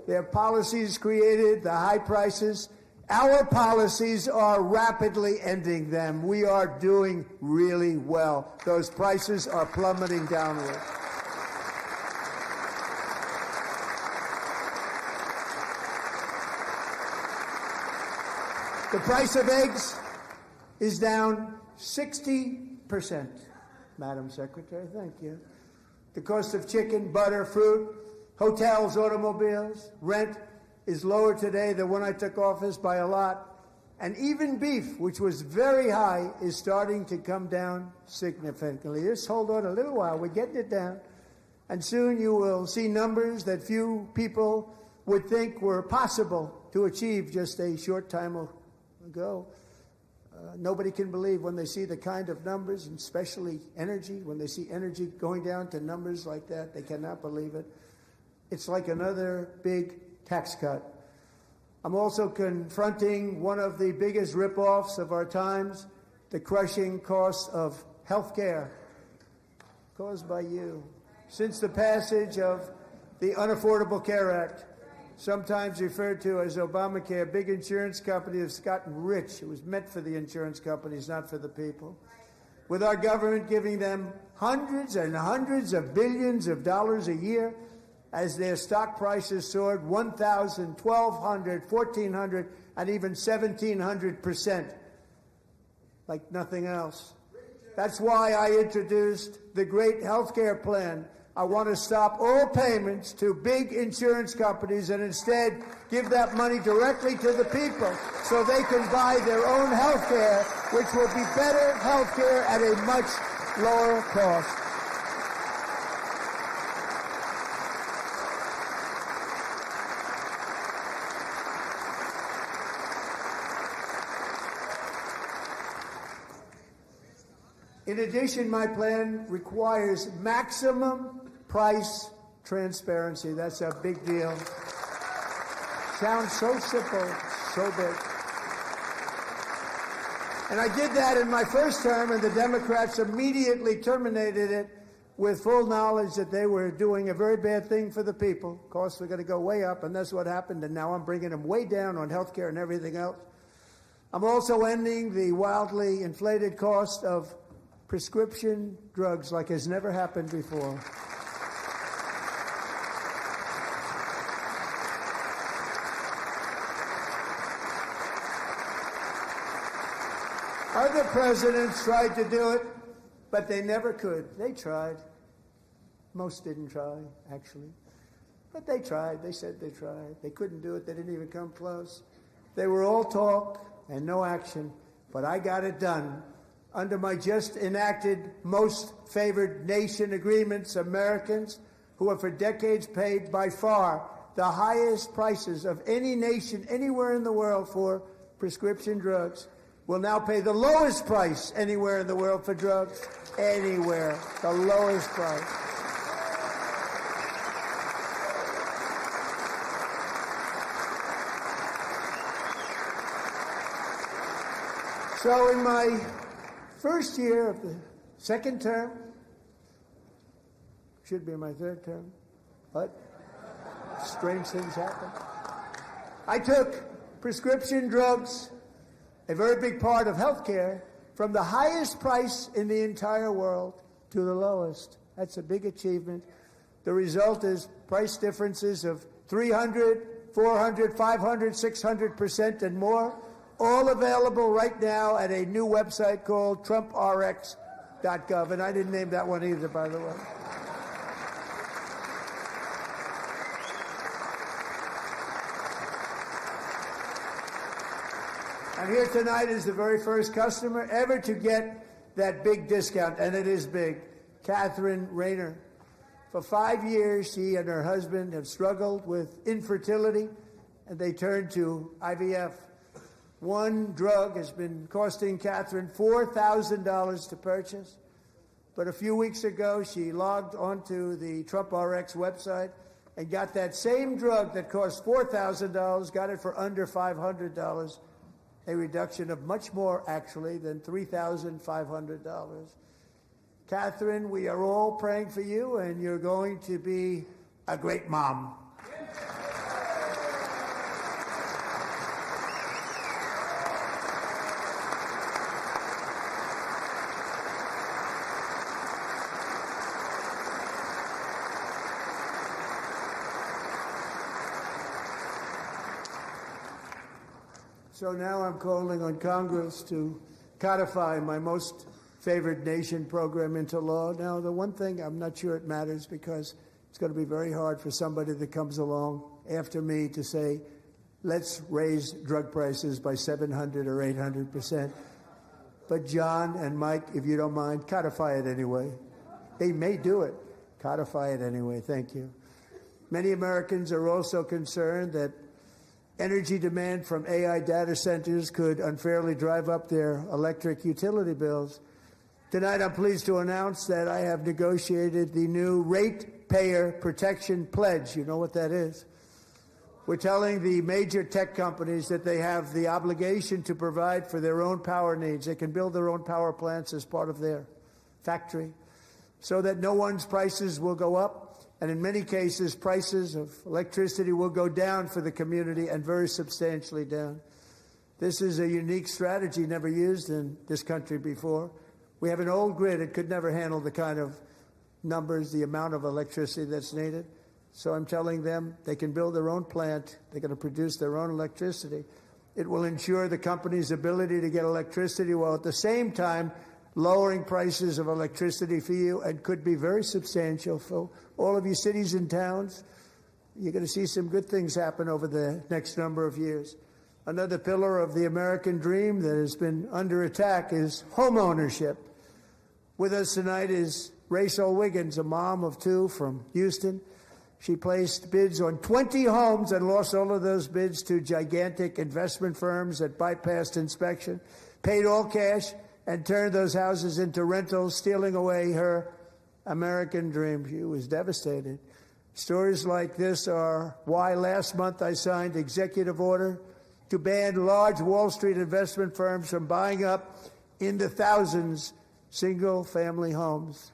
Their policies created the high prices. Our policies are rapidly ending them. We are doing really well. Those prices are plummeting downward. The price of eggs is down 60%, Madam Secretary. Thank you. The cost of chicken, butter, fruit, hotels, automobiles, rent is lower today than when I took office by a lot. And even beef, which was very high, is starting to come down significantly. Just hold on a little while. We're getting it down. And soon you will see numbers that few people would think were possible to achieve just a short time ago. Nobody can believe when they see the kind of numbers, and especially energy, when they see energy going down to numbers like that, they cannot believe it. It's like another big tax cut. I'm also confronting one of the biggest ripoffs of our times, the crushing cost of health care caused by you. Since the passage of the Unaffordable Care Act, sometimes referred to as Obamacare, big insurance company has gotten rich. It was meant for the insurance companies, not for the people. With our government giving them hundreds and hundreds of billions of dollars a year as their stock prices soared 1,000, 1,200, 1,400, and even 1,700%, like nothing else. That's why I introduced the great health care plan. I want to stop all payments to big insurance companies and instead give that money directly to the people so they can buy their own health care, which will be better health care at a much lower cost. In addition, my plan requires maximum price transparency. That's a big deal. Sounds so simple, so big. And I did that in my first term, and the Democrats immediately terminated it with full knowledge that they were doing a very bad thing for the people. Costs were going to go way up, and that's what happened, and now I'm bringing them way down on health care and everything else. I'm also ending the wildly inflated cost of prescription drugs like has never happened before. Other presidents tried to do it, but they never could. They tried. Most didn't try, actually. But they tried. They said they tried. They couldn't do it. They didn't even come close. They were all talk and no action, but I got it done. Under my just enacted most favored nation agreements, Americans who have for decades paid by far the highest prices of any nation anywhere in the world for prescription drugs will now pay the lowest price anywhere in the world for drugs. Anywhere. The lowest price. So in my first year of the second term, should be my third term, but strange things happen. I took prescription drugs, a very big part of health care, from the highest price in the entire world to the lowest. That's a big achievement. The result is price differences of 300, 400, 500, 600% and more, all available right now at a new website called TrumpRx.gov. And I didn't name that one either, by the way. And here tonight is the very first customer ever to get that big discount, and it is big, Catherine Rayner. For 5 years, she and her husband have struggled with infertility, and they turned to IVF. One drug has been costing Catherine $4,000 to purchase, but a few weeks ago, she logged onto the TrumpRx website and got that same drug that cost $4,000, got it for under $500. A reduction of much more, actually, than $3,500. Catherine, we are all praying for you, and you're going to be a great mom. So now I'm calling on Congress to codify my most favored nation program into law. Now, the one thing, I'm not sure it matters because it's going to be very hard for somebody that comes along after me to say, let's raise drug prices by 700 or 800%. But John and Mike, if you don't mind, codify it anyway. They may do it. Codify it anyway. Thank you. Many Americans are also concerned that energy demand from AI data centers could unfairly drive up their electric utility bills. Tonight, I'm pleased to announce that I have negotiated the new Ratepayer Protection Pledge. You know what that is? We're telling the major tech companies that they have the obligation to provide for their own power needs. They can build their own power plants as part of their factory so that no one's prices will go up. And in many cases, prices of electricity will go down for the community, and very substantially down. This is a unique strategy never used in this country before. We have an old grid. It could never handle the kind of numbers, the amount of electricity that's needed. So I'm telling them they can build their own plant. They're going to produce their own electricity. It will ensure the company's ability to get electricity while at the same time lowering prices of electricity for you, and could be very substantial for all of you cities and towns. You're going to see some good things happen over the next number of years. Another pillar of the American dream that has been under attack is home ownership. With us tonight is Rachel Wiggins, a mom of two from Houston. She placed bids on 20 homes and lost all of those bids to gigantic investment firms that bypassed inspection, paid all cash, and turned those houses into rentals, stealing away her American dream. She was devastated. Stories like this are why last month I signed executive order to ban large Wall Street investment firms from buying up in the thousands single-family homes.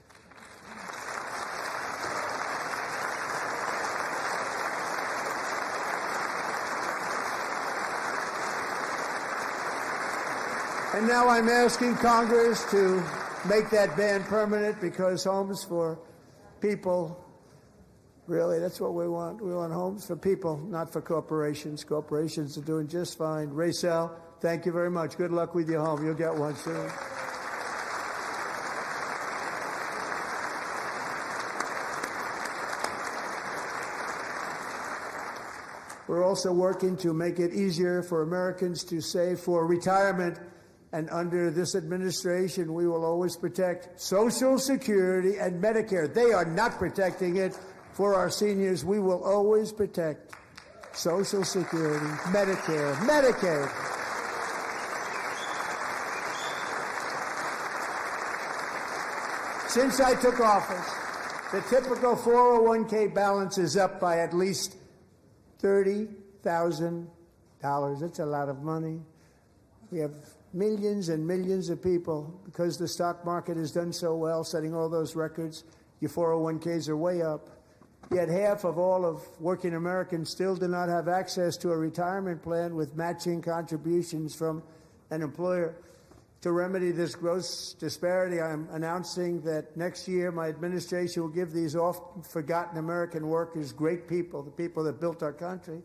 And now I'm asking Congress to make that ban permanent, because homes for people, really, that's what we want. We want homes for people, not for corporations. Corporations are doing just fine. Rachel, thank you very much. Good luck with your home. You'll get one soon. We're also working to make it easier for Americans to save for retirement. And under this administration, we will always protect Social Security and Medicare. They are not protecting it for our seniors. We will always protect Social Security, Medicare, Medicaid. Since I took office, the typical 401k balance is up by at least $30,000. That's a lot of money. We have millions and millions of people, because the stock market has done so well, setting all those records. Your 401ks are way up. Yet half of all of working Americans still do not have access to a retirement plan with matching contributions from an employer. To remedy this gross disparity, I'm announcing that next year my administration will give these oft-forgotten American workers, great people, the people that built our country,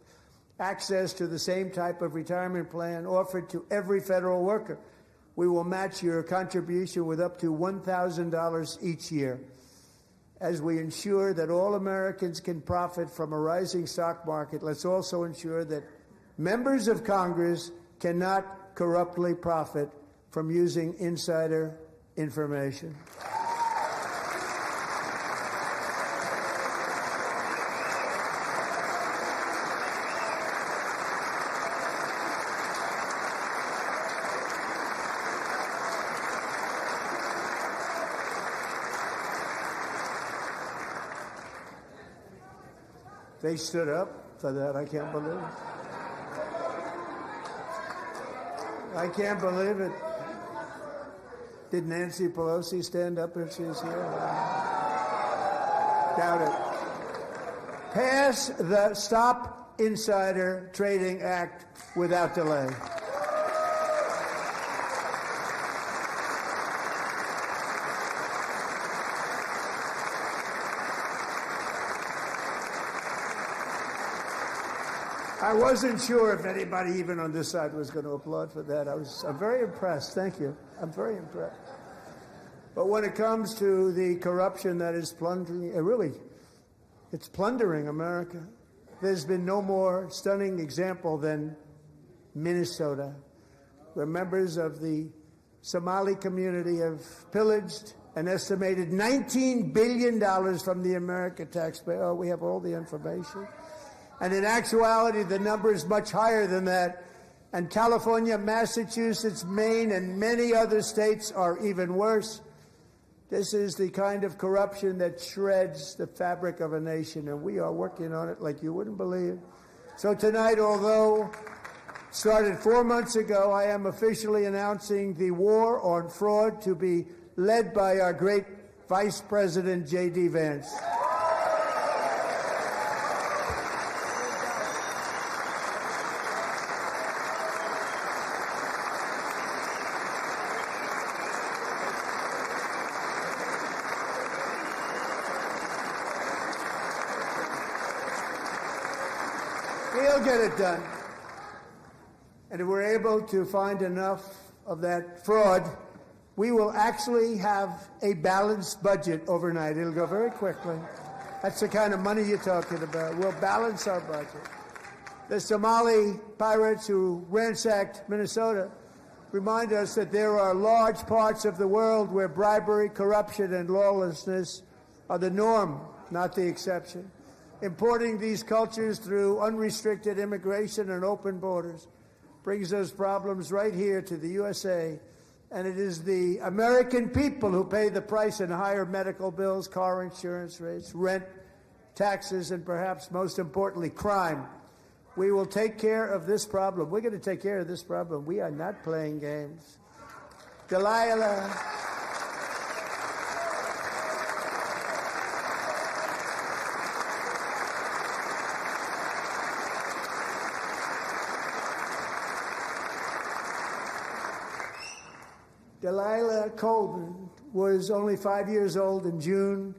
access to the same type of retirement plan offered to every federal worker. We will match your contribution with up to $1,000 each year. As we ensure that all Americans can profit from a rising stock market, let's also ensure that members of Congress cannot corruptly profit from using insider information. They stood up for that. I can't believe it. I can't believe it. Did Nancy Pelosi stand up if she's here? Doubt it. Pass the Stop Insider Trading Act without delay. I wasn't sure if anybody even on this side was going to applaud for that. I'm very impressed. Thank you. I'm very impressed. But when it comes to the corruption that is plundering, it's plundering America. There's been no more stunning example than Minnesota, where members of the Somali community have pillaged an estimated $19 billion from the American taxpayer. Oh, we have all the information. And in actuality, the number is much higher than that. And California, Massachusetts, Maine, and many other states are even worse. This is the kind of corruption that shreds the fabric of a nation, and we are working on it like you wouldn't believe. So tonight, although started 4 months ago, I am officially announcing the war on fraud to be led by our great Vice President J.D. Vance. will get it done. And if we're able to find enough of that fraud, we will actually have a balanced budget overnight. It'll go very quickly. That's the kind of money you're talking about. We'll balance our budget. The Somali pirates who ransacked Minnesota remind us that there are large parts of the world where bribery, corruption, and lawlessness are the norm, not the exception. Importing these cultures through unrestricted immigration and open borders brings those problems right here to the USA. And it is the American people who pay the price in higher medical bills, car insurance rates, rent, taxes, and perhaps most importantly, crime. We will take care of this problem. We're going to take care of this problem. We are not playing games. Delilah. Delilah Colvin was only 5 years old in June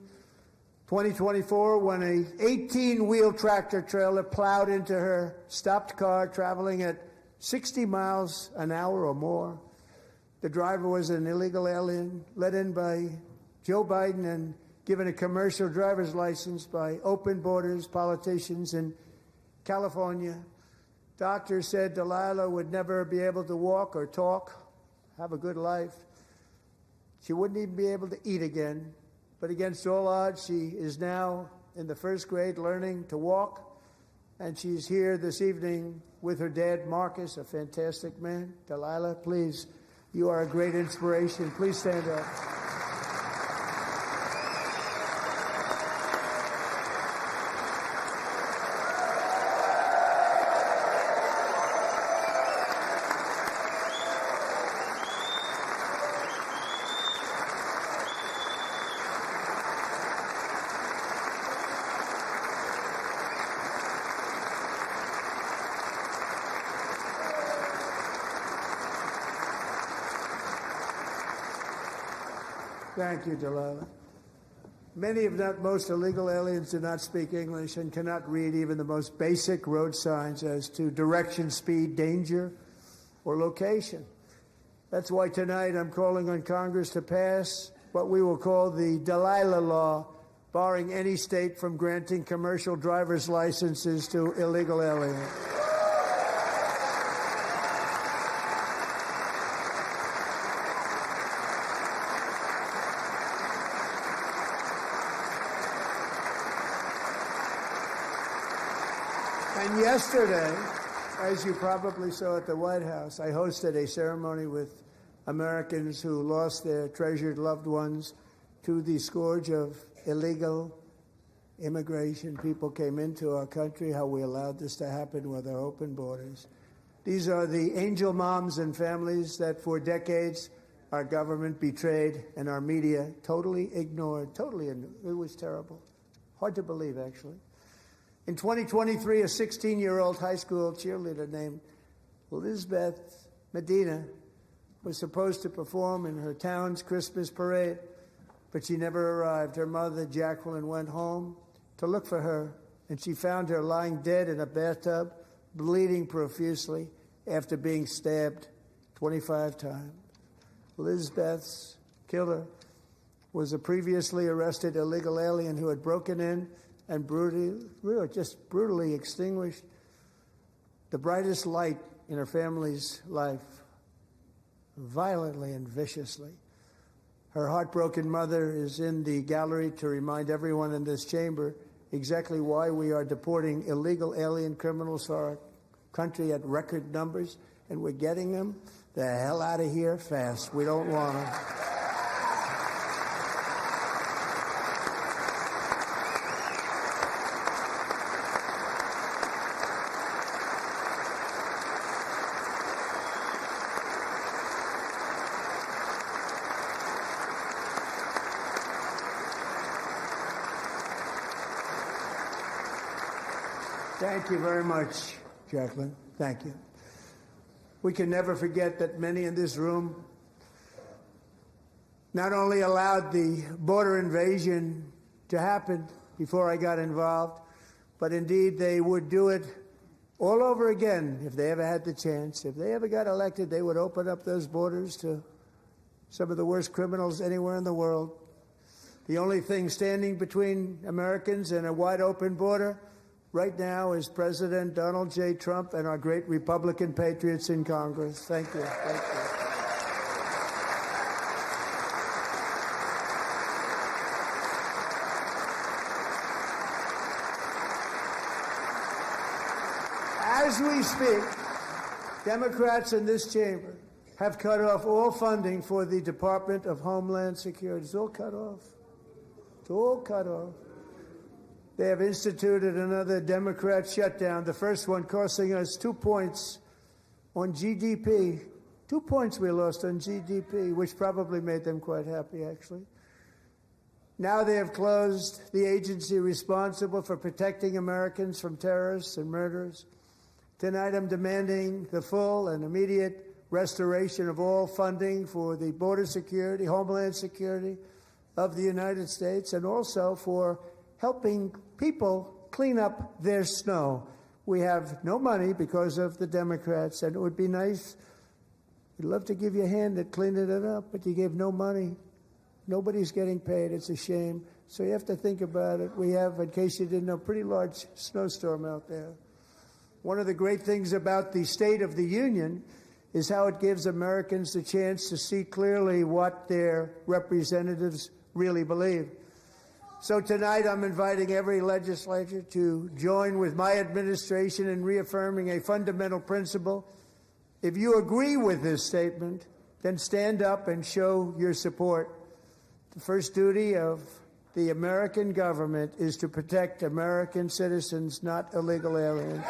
2024 when a 18-wheel tractor trailer plowed into her stopped car traveling at 60 miles an hour or more. The driver was an illegal alien let in by Joe Biden and given a commercial driver's license by open borders politicians in California. Doctors said Delilah would never be able to walk or talk, have a good life. She wouldn't even be able to eat again. But against all odds, she is now in the first grade learning to walk. And she's here this evening with her dad, Marcus, a fantastic man. Delilah, please, you are a great inspiration. Please stand up. Thank you, Delilah. Many, if not most, illegal aliens do not speak English and cannot read even the most basic road signs as to direction, speed, danger, or location. That's why tonight I'm calling on Congress to pass what we will call the Delilah Law, barring any state from granting commercial driver's licenses to illegal aliens. And yesterday, as you probably saw at the White House, I hosted a ceremony with Americans who lost their treasured loved ones to the scourge of illegal immigration. People came into our country, how we allowed this to happen with our open borders. These are the angel moms and families that for decades our government betrayed and our media totally ignored. It was terrible. Hard to believe, actually. In 2023, a 16-year-old high school cheerleader named Elizabeth Medina was supposed to perform in her town's Christmas parade, but she never arrived. Her mother, Jacqueline, went home to look for her, and she found her lying dead in a bathtub, bleeding profusely after being stabbed 25 times. Elizabeth's killer was a previously arrested illegal alien who had broken in and brutally extinguished the brightest light in her family's life, violently and viciously. Her heartbroken mother is in the gallery to remind everyone in this chamber exactly why we are deporting illegal alien criminals to our country at record numbers, and we're getting them the hell out of here fast. We don't want them. Thank you very much, Jacqueline. Thank you. We can never forget that many in this room not only allowed the border invasion to happen before I got involved, but indeed they would do it all over again, if they ever had the chance, if they ever got elected, they would open up those borders to some of the worst criminals anywhere in the world. The only thing standing between Americans and a wide open border right now is President Donald J. Trump and our great Republican patriots in Congress. Thank you. Thank you. As we speak, Democrats in this chamber have cut off all funding for the Department of Homeland Security. It's all cut off. It's all cut off. They have instituted another Democrat shutdown, the first one costing us 2 points on GDP. 2 points we lost on GDP, which probably made them quite happy, actually. Now they have closed the agency responsible for protecting Americans from terrorists and murderers. Tonight I'm demanding the full and immediate restoration of all funding for the border security, homeland security of the United States, and also for helping people clean up their snow. We have no money because of the Democrats, and it would be nice. We'd love to give you a hand at cleaning it up, but you gave no money. Nobody's getting paid. It's a shame. So you have to think about it. We have, in case you didn't know, a pretty large snowstorm out there. One of the great things about the State of the Union is how it gives Americans the chance to see clearly what their representatives really believe. So tonight I'm inviting every legislator to join with my administration in reaffirming a fundamental principle. If you agree with this statement, then stand up and show your support. The first duty of the American government is to protect American citizens, not illegal aliens.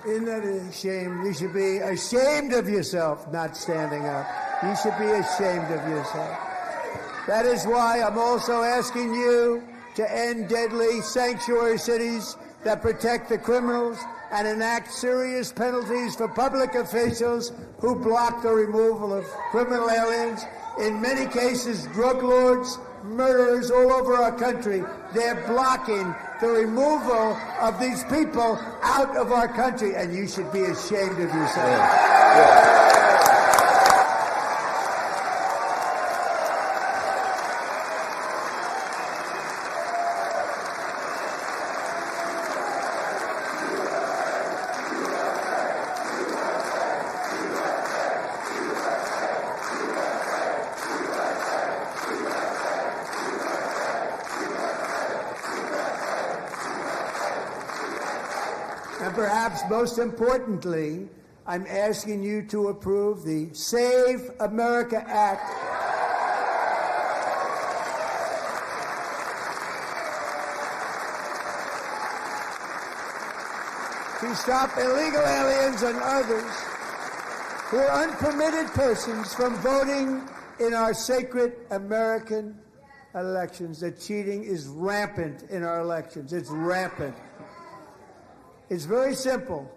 Isn't that a shame? You should be ashamed of yourself not standing up. You should be ashamed of yourself. That is why I'm also asking you to end deadly sanctuary cities that protect the criminals and enact serious penalties for public officials who block the removal of criminal aliens. In many cases, drug lords, murderers all over our country, they're blocking the removal of these people out of our country, and you should be ashamed of yourself. Yeah. And perhaps most importantly, I'm asking you to approve the Save America Act. to stop illegal aliens and others who are unpermitted persons from voting in our sacred American elections. The cheating is rampant in our elections. It's rampant. It's very simple.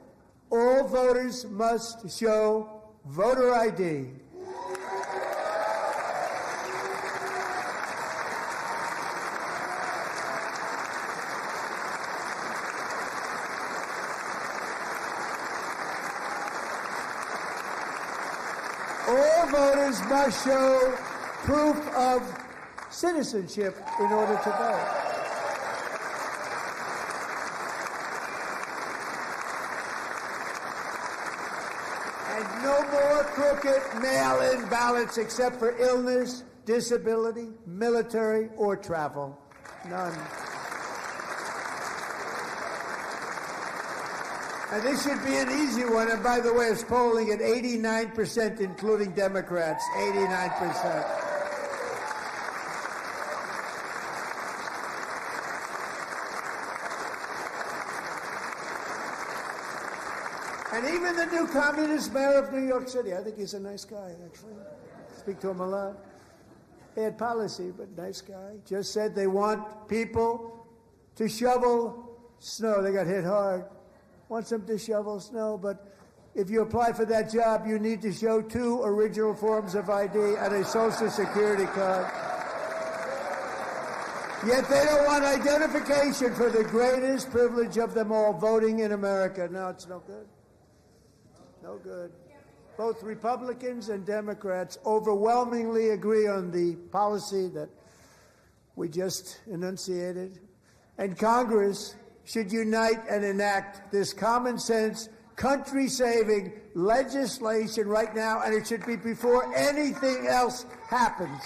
All voters must show voter ID. All voters must show proof of citizenship in order to vote. And no more crooked mail-in ballots except for illness, disability, military, or travel. None. And this should be an easy one. And by the way, it's polling at 89%, including Democrats. 89%. And even the new communist mayor of New York City, I think he's a nice guy, actually. Speak to him a lot. Bad policy, but nice guy. Just said they want people to shovel snow. They got hit hard. Wants them to shovel snow, but if you apply for that job, you need to show 2 original forms of ID and a Social Security card. Yet they don't want identification for the greatest privilege of them all, voting in America. No, it's no good. No good. Both Republicans and Democrats overwhelmingly agree on the policy that we just enunciated. And Congress should unite and enact this common sense, country-saving legislation right now, and it should be before anything else happens.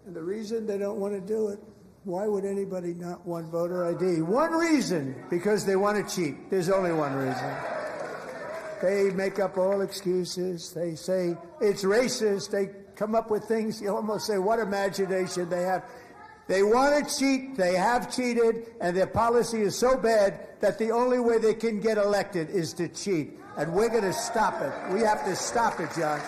And the reason they don't want to do it, why would anybody not want voter ID? One reason, because they want to cheat. There's only one reason. They make up all excuses. They say it's racist. They come up with things, you almost say, what imagination they have. They want to cheat. They have cheated, and their policy is so bad that the only way they can get elected is to cheat. And we're going to stop it. We have to stop it, John.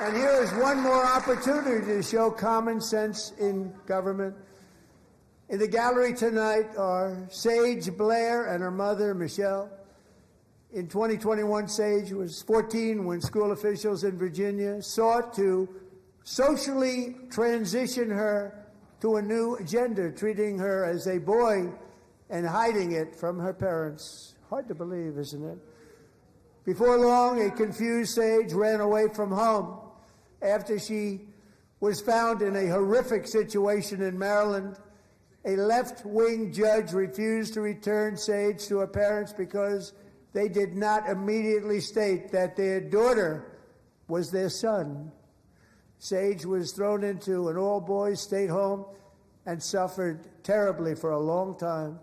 And here is one more opportunity to show common sense in government. In the gallery tonight are Sage Blair and her mother, Michelle. In 2021, Sage was 14 when school officials in Virginia sought to socially transition her to a new gender, treating her as a boy and hiding it from her parents. Hard to believe, isn't it? Before long, a confused Sage ran away from home after she was found in a horrific situation in Maryland. A left-wing judge refused to return Sage to her parents because they did not immediately state that their daughter was their son. Sage was thrown into an all-boys state home and suffered terribly for a long time.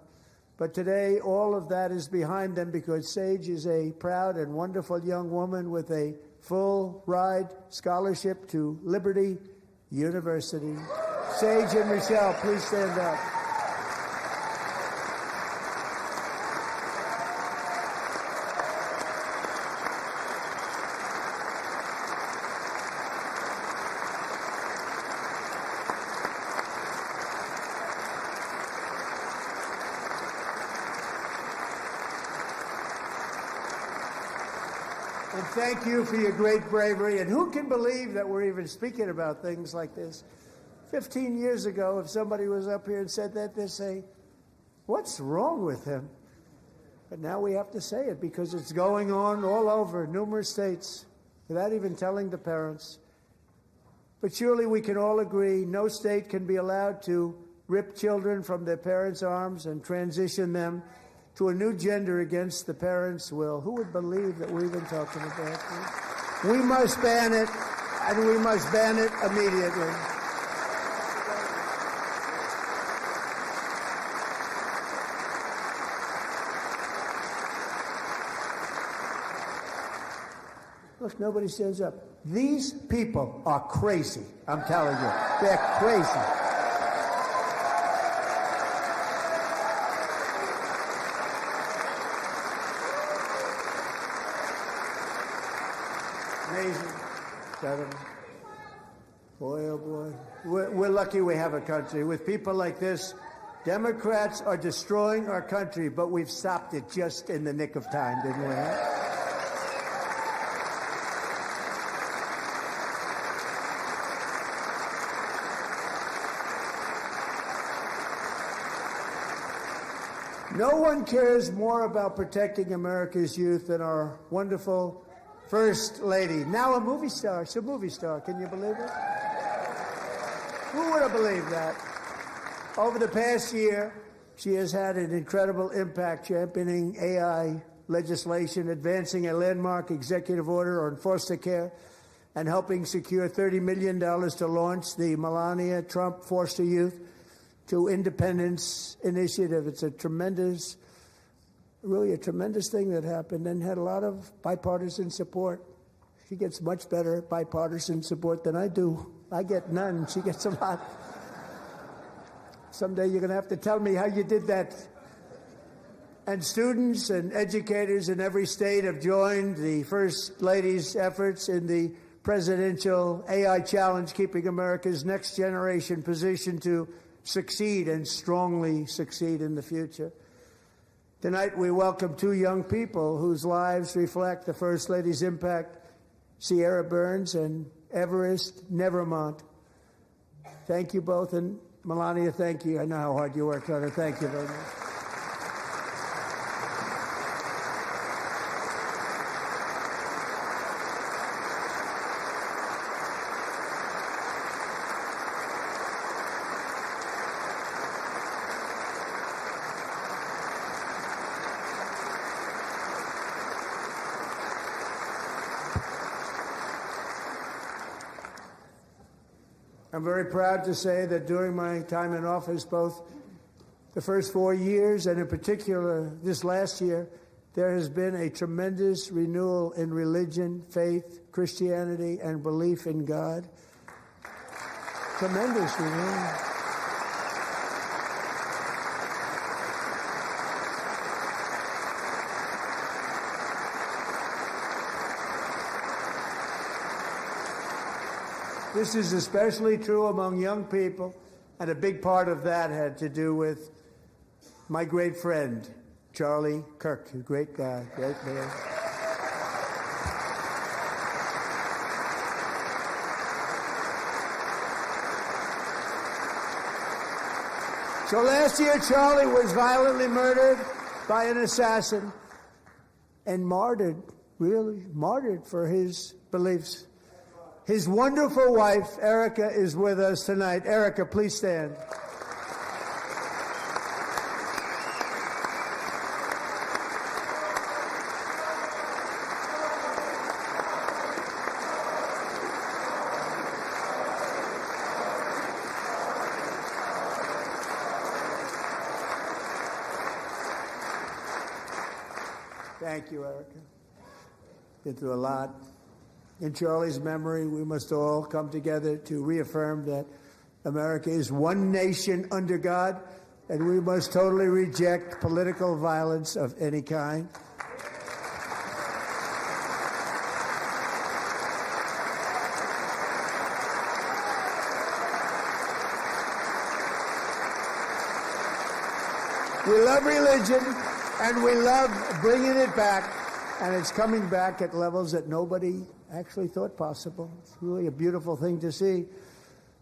But today, all of that is behind them because Sage is a proud and wonderful young woman with a full-ride scholarship to Liberty University. Sage and Michelle, please stand up. And thank you for your great bravery. And who can believe that we're even speaking about things like this? 15 years ago, if somebody was up here and said that, they'd say, what's wrong with him? But now we have to say it because it's going on all over numerous states without even telling the parents. But surely we can all agree no state can be allowed to rip children from their parents' arms and transition them to a new gender against the parents' will. Who would believe that we've been talking about this? We must ban it, and we must ban it immediately. Look, nobody stands up. These people are crazy. I'm telling you. They're crazy. Amazing. Gentlemen. Boy, oh boy. We're lucky we have a country. With people like this, Democrats are destroying our country, but we've stopped it just in the nick of time, didn't we? No one cares more about protecting America's youth than our wonderful First Lady. Now a movie star. She's a movie star. Can you believe it? Who would have believed that? Over the past year, she has had an incredible impact championing AI legislation, advancing a landmark executive order on foster care, and helping secure $30 million to launch the Melania Trump Foster Youth to Independence Initiative. It's a tremendous, really a tremendous thing that happened and had a lot of bipartisan support. She gets much better bipartisan support than I do. I get none. She gets a lot. Someday you're going to have to tell me how you did that. And students and educators in every state have joined the First Lady's efforts in the presidential AI challenge, keeping America's next generation positioned to succeed and strongly succeed in the future. Tonight we welcome two young people whose lives reflect the First Lady's impact, Sierra Burns and Everest Nevermont. Thank you both, and Melania, thank you. I know how hard you worked on it. Thank you very much. I'm very proud to say that during my time in office, both the first 4 years and in particular this last year, there has been a tremendous renewal in religion, faith, Christianity, and belief in God. Tremendous renewal. This is especially true among young people, and a big part of that had to do with my great friend, Charlie Kirk, a great guy, great man. So last year, Charlie was violently murdered by an assassin and martyred, really martyred for his beliefs. His wonderful wife, Erica, is with us tonight. Erica, please stand. Thank you, Erica. Been through a lot. In Charlie's memory, we must all come together to reaffirm that America is one nation under God, and we must totally reject political violence of any kind. We love religion, and we love bringing it back, and it's coming back at levels that nobody actually thought possible. It's really a beautiful thing to see.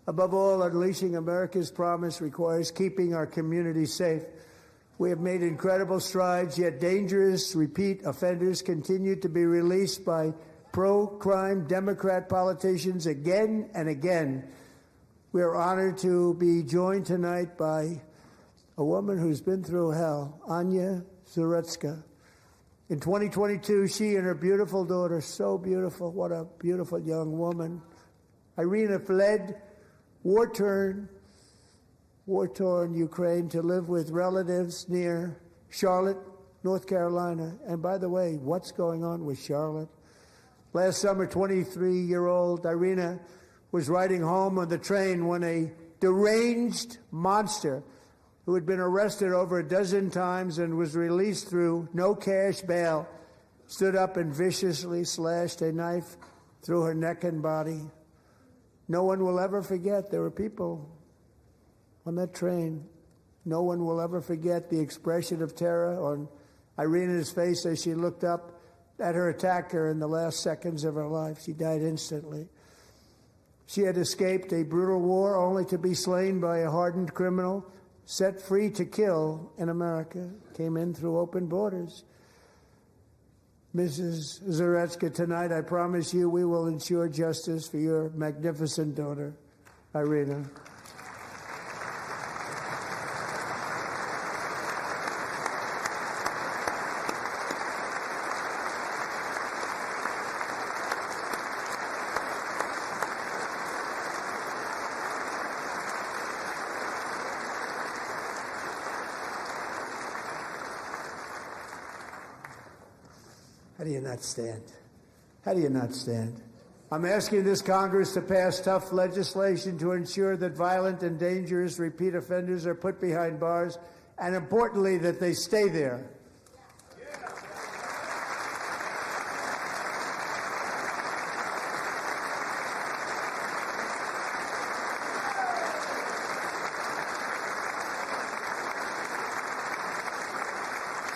Above all, unleashing America's promise requires keeping our communities safe. We have made incredible strides, yet dangerous repeat offenders continue to be released by pro-crime Democrat politicians again and again. We are honored to be joined tonight by a woman who's been through hell, Anya Zaretska. In 2022, she and her beautiful daughter, so beautiful, what a beautiful young woman, Irina fled war-torn Ukraine to live with relatives near Charlotte, North Carolina. And by the way, what's going on with Charlotte? Last summer, 23-year-old Irina was riding home on the train when a deranged monster who had been arrested over a dozen times and was released through no cash bail stood up and viciously slashed a knife through her neck and body. No one will ever forget. There were people on that train. No one will ever forget the expression of terror on Irina's face as she looked up at her attacker in the last seconds of her life. She died instantly. She had escaped a brutal war only to be slain by a hardened criminal, set free to kill in America, came in through open borders. Mrs. Zaretska, tonight I promise you we will ensure justice for your magnificent daughter, Irina. How do you not stand? How do you not stand? I'm asking this Congress to pass tough legislation to ensure that violent and dangerous repeat offenders are put behind bars, and importantly, that they stay there.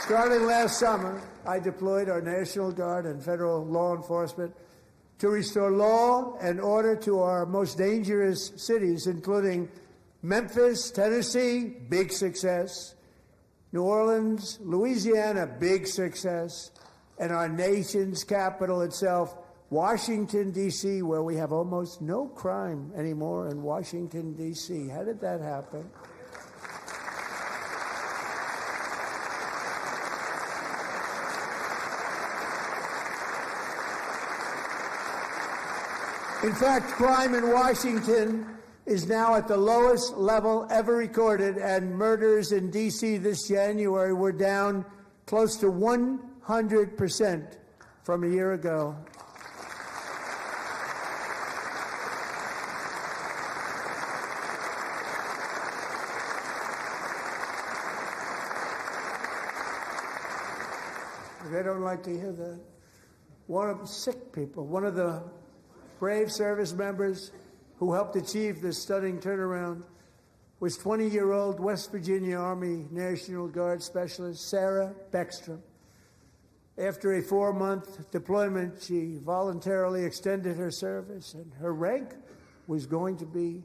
Starting last summer, I deployed our National Guard and federal law enforcement to restore law and order to our most dangerous cities, including Memphis, Tennessee, big success, New Orleans, Louisiana, big success, and our nation's capital itself, Washington, D.C., where we have almost no crime anymore in Washington, D.C. How did that happen? In fact, crime in Washington is now at the lowest level ever recorded, and murders in D.C. this January were down close to 100% from a year ago. They don't like to hear that. One of the sick people, one of the brave service members who helped achieve this stunning turnaround was 20-year-old West Virginia Army National Guard Specialist Sarah Beckstrom. After a 4-month deployment, she voluntarily extended her service, and her rank was going to be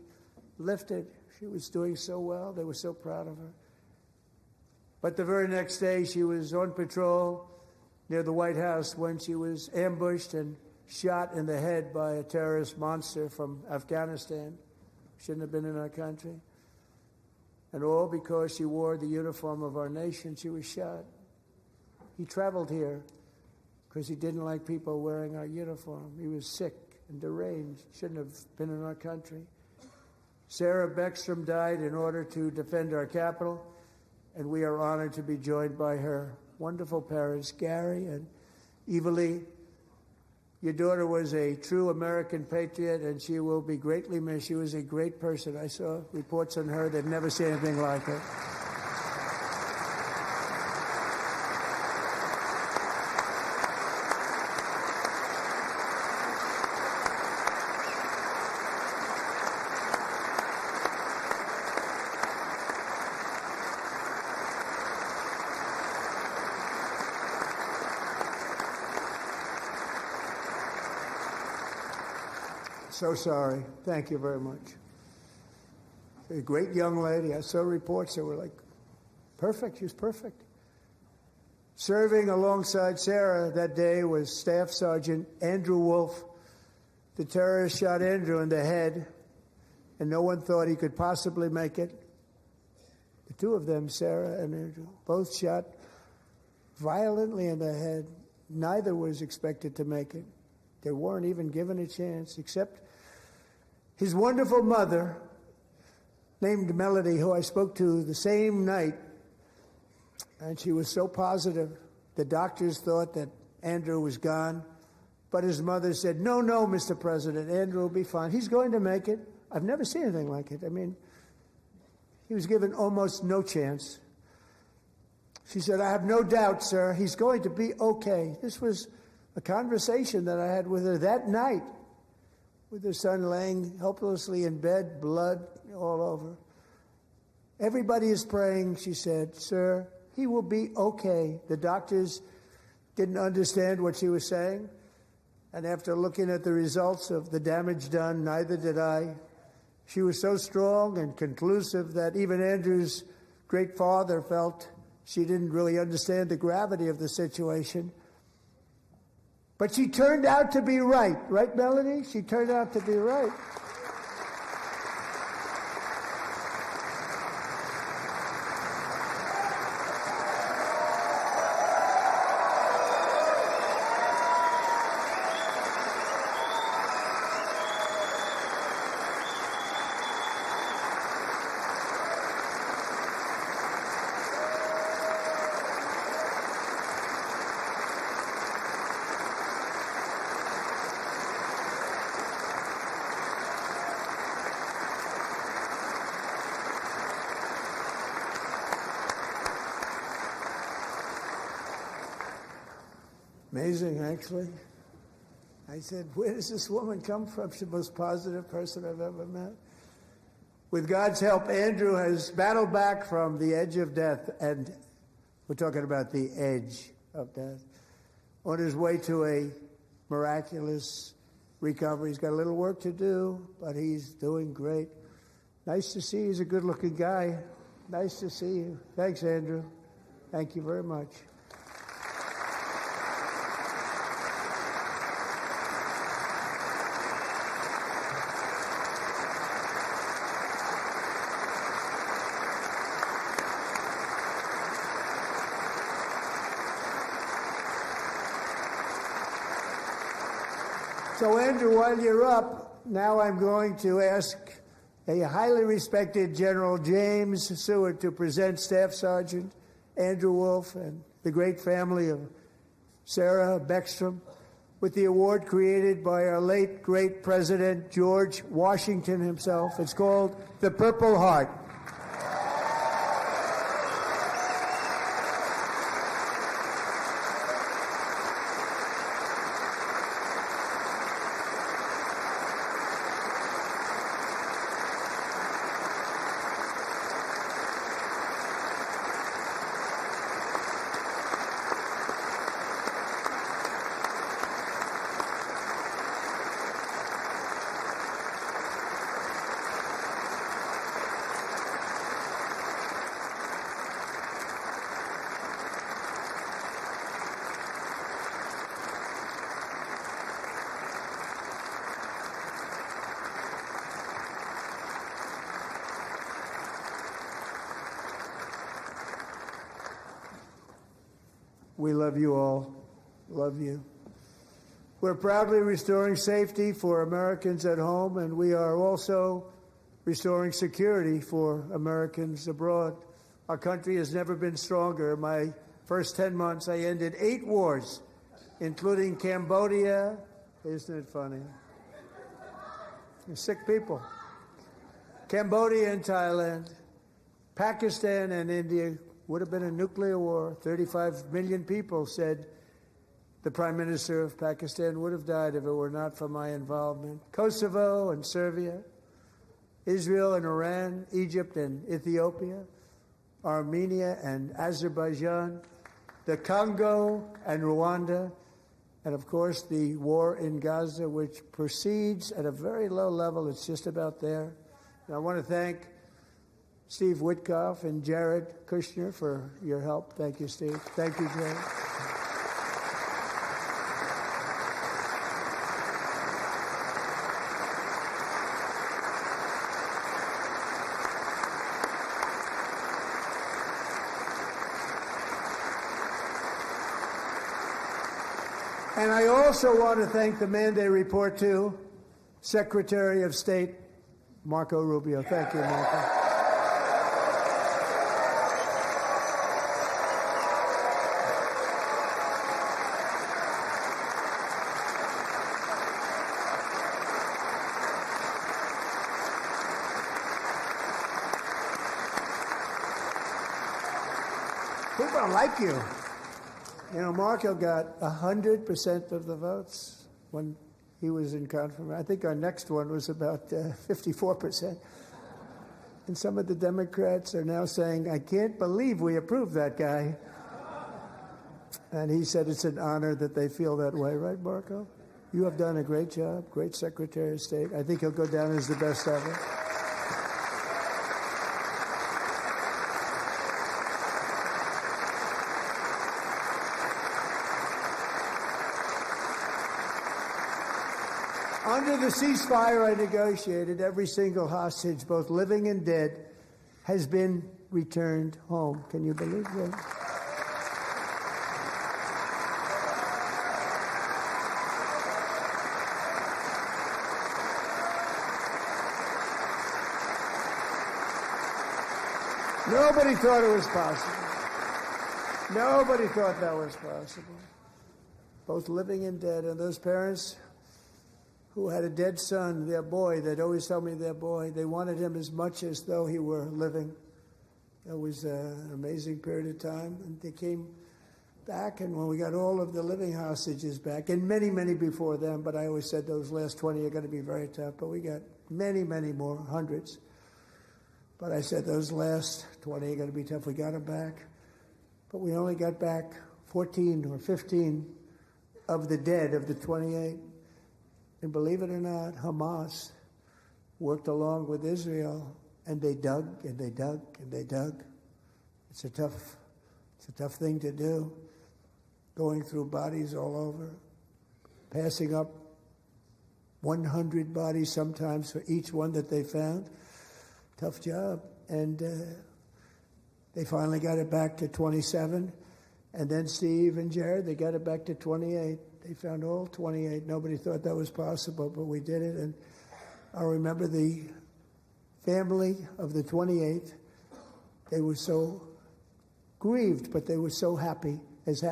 lifted. She was doing so well. They were so proud of her. But the very next day, she was on patrol near the White House when she was ambushed and shot in the head by a terrorist monster from Afghanistan. Shouldn't have been in our country. And all because she wore the uniform of our nation, she was shot. He traveled here because he didn't like people wearing our uniform. He was sick and deranged. Shouldn't have been in our country. Sarah Beckstrom died in order to defend our capital, and we are honored to be joined by her wonderful parents, Gary and Eva Lee. Your daughter was a true American patriot, and she will be greatly missed. She was a great person. I saw reports on her. They've never seen anything like her. So sorry. Thank you very much. A great young lady. I saw reports that were like, perfect. She was perfect. Serving alongside Sarah that day was Staff Sergeant Andrew Wolf. The terrorist shot Andrew in the head, and no one thought he could possibly make it. The two of them, Sarah and Andrew, both shot violently in the head. Neither was expected to make it. They weren't even given a chance, except his wonderful mother, named Melody, who I spoke to the same night, and she was so positive. The doctors thought that Andrew was gone, but his mother said, no, Mr. President, Andrew will be fine. He's going to make it. I've never seen anything like it. I mean, he was given almost no chance. She said, I have no doubt, sir, he's going to be okay. This was a conversation that I had with her that night, with her son laying helplessly in bed, blood all over. Everybody is praying, she said, sir, he will be okay. The doctors didn't understand what she was saying. And after looking at the results of the damage done, neither did I. She was so strong and conclusive that even Andrew's great father felt she didn't really understand the gravity of the situation. But she turned out to be right. Right, Melody? She turned out to be right. Amazing, actually. I said, where does this woman come from? She's the most positive person I've ever met. With God's help, Andrew has battled back from the edge of death, and we're talking about the edge of death, on his way to a miraculous recovery. He's got a little work to do, but he's doing great. Nice to see you. He's a good-looking guy. Nice to see you. Thanks, Andrew. Thank you very much. So, Andrew, while you're up, now I'm going to ask a highly respected General James Seward to present Staff Sergeant Andrew Wolf and the great family of Sarah Beckstrom with the award created by our late, great President George Washington himself. It's called the Purple Heart. We love you all. Love you. We're proudly restoring safety for Americans at home, and we are also restoring security for Americans abroad. Our country has never been stronger. In my first 10 months, I ended 8 wars, including Cambodia. Isn't it funny? You're sick people. Cambodia and Thailand, Pakistan and India. Would have been a nuclear war. 35 million people said the Prime Minister of Pakistan would have died if it were not for my involvement. Kosovo and Serbia, Israel and Iran, Egypt and Ethiopia, Armenia and Azerbaijan, the Congo and Rwanda, and of course the war in Gaza, which proceeds at a very low level. It's just about there. And I want to thank Steve Witkoff and Jared Kushner for your help. Thank you, Steve. Thank you, Jared. And I also want to thank the man they report to, Secretary of State Marco Rubio. Thank you, Marco. People don't like you. You know, Marco got 100% of the votes when he was in confirmation. I think our next one was about 54%. And some of the Democrats are now saying, I can't believe we approved that guy. And he said it's an honor that they feel that way, right, Marco? You have done a great job, great Secretary of State. I think he'll go down as the best ever. Under the ceasefire I negotiated, every single hostage, both living and dead, has been returned home. Can you believe that? Nobody thought it was possible. Nobody thought that was possible. Both living and dead. And those parents who had a dead son, their boy, they'd always tell me their boy, they wanted him as much as though he were living. It was an amazing period of time. And they came back, and when we got all of the living hostages back, and many, many before them, but I always said those last 20 are going to be very tough, but we got many, many more, hundreds. But I said those last 20 are going to be tough. We got them back. But we only got back 14 or 15 of the dead of the 28. And believe it or not, Hamas worked along with Israel, and they dug and they dug and they dug. It's a tough thing to do, going through bodies all over, passing up 100 bodies sometimes for each one that they found. Tough job. And they finally got it back to 27. And then Steve and Jared, they got it back to 28. They found all 28. Nobody thought that was possible, but we did it. And I remember the family of the 28th. They were so grieved, but they were so happy as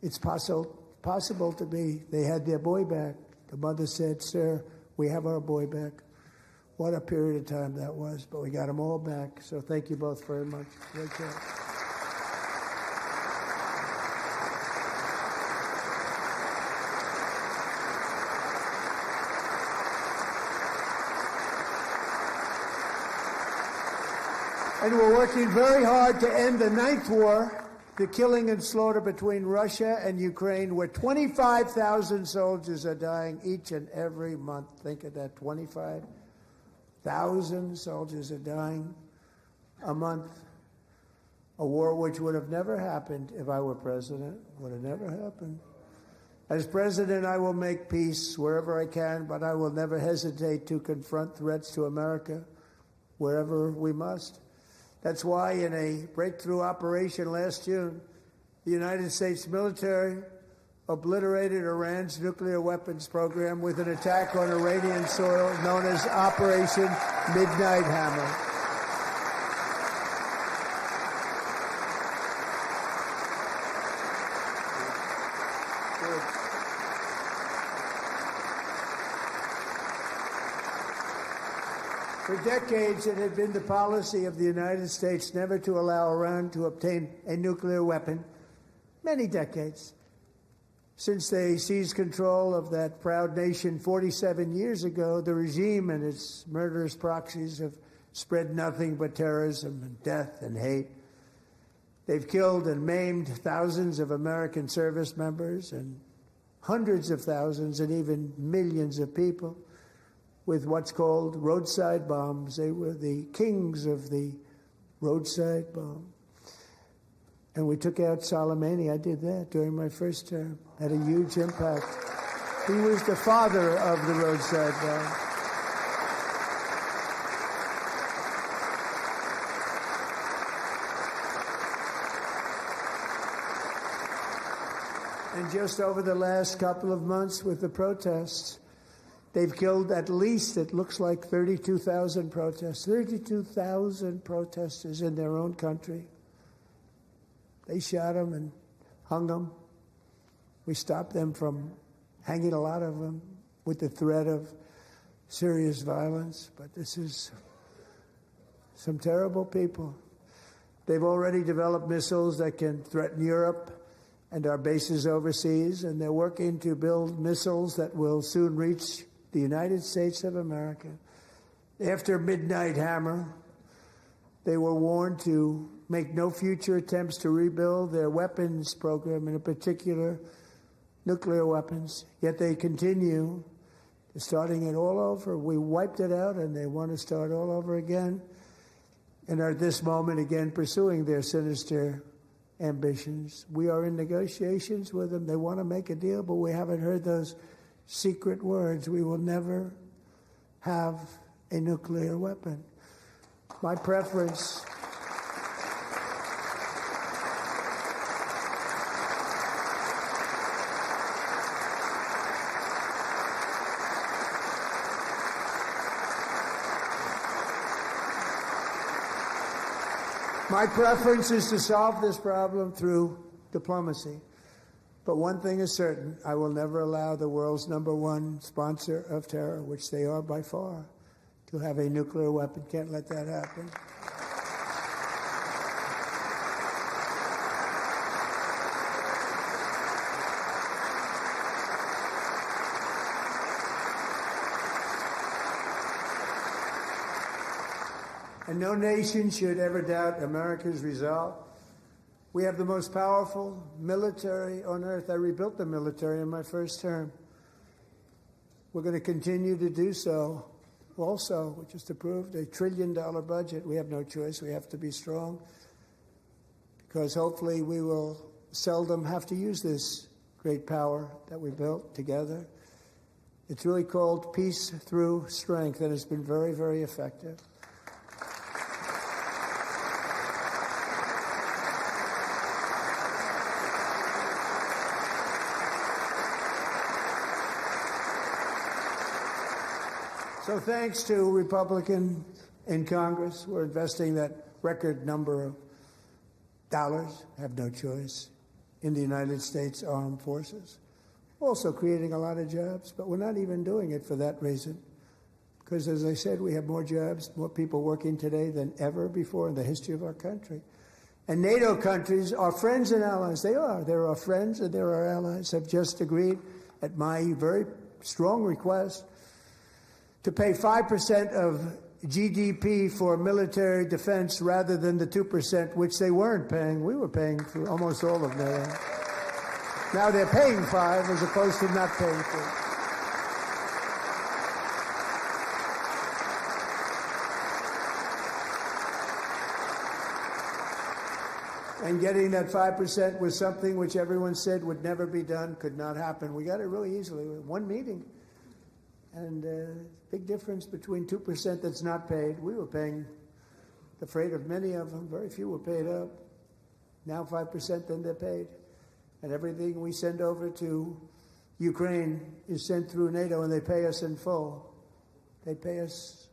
it's possible to be. They had their boy back. The mother said, "Sir, we have our boy back." What a period of time that was, but we got them all back. So thank you both very much. Great job. And we're working very hard to end the ninth war, the killing and slaughter between Russia and Ukraine, where 25,000 soldiers are dying each and every month. Think of that, 25,000 soldiers are dying a month. A war which would have never happened if I were president. Would have never happened. As president, I will make peace wherever I can, but I will never hesitate to confront threats to America wherever we must. That's why in a breakthrough operation last June, the United States military obliterated Iran's nuclear weapons program with an attack on Iranian soil known as Operation Midnight Hammer. For decades, it had been the policy of the United States never to allow Iran to obtain a nuclear weapon. Many decades. Since they seized control of that proud nation 47 years ago, the regime and its murderous proxies have spread nothing but terrorism and death and hate. They've killed and maimed thousands of American service members and hundreds of thousands and even millions of people with what's called roadside bombs. They were the kings of the roadside bomb. And we took out Soleimani. I did that during my first term. Had a huge impact. He was the father of the roadside bomb. And just over the last couple of months with the protests, they've killed at least, it looks like 32,000 protesters. 32,000 protesters in their own country. They shot them and hung them. We stopped them from hanging a lot of them with the threat of serious violence. But this is some terrible people. They've already developed missiles that can threaten Europe and our bases overseas, and they're working to build missiles that will soon reach the United States of America. After Midnight Hammer, they were warned to make no future attempts to rebuild their weapons program, and in particular, nuclear weapons. Yet they continue, starting it all over. We wiped it out, and they want to start all over again, and are at this moment again pursuing their sinister ambitions. We are in negotiations with them. They want to make a deal, but we haven't heard those secret words. We will never have a nuclear weapon. My preference is to solve this problem through diplomacy. But one thing is certain, I will never allow the world's #1 sponsor of terror, which they are by far, to have a nuclear weapon. Can't let that happen. And no nation should ever doubt America's resolve. We have the most powerful military on earth. I rebuilt the military in my first term. We're going to continue to do so. Also, we just approved a $1 trillion budget. We have no choice. We have to be strong, because hopefully we will seldom have to use this great power that we built together. It's really called peace through strength, and it's been very, very effective. So thanks to Republicans in Congress, we're investing that record number of dollars, have no choice, in the United States Armed Forces. Also creating a lot of jobs, but we're not even doing it for that reason. Because as I said, we have more jobs, more people working today than ever before in the history of our country. And NATO countries are friends and allies. They are. They're our friends and they're our allies, have just agreed at my very strong request to pay 5% of GDP for military defense rather than the 2%, which they weren't paying. We were paying for almost all of NATO. Now they're paying 5 as opposed to not paying 4. And getting that 5% was something which everyone said would never be done, could not happen. We got it really easily with one meeting. And big difference between 2% that's not paid. We were paying the freight of many of them. Very few were paid up. Now 5%, then they're paid. And everything we send over to Ukraine is sent through NATO, and they pay us in full. They pay us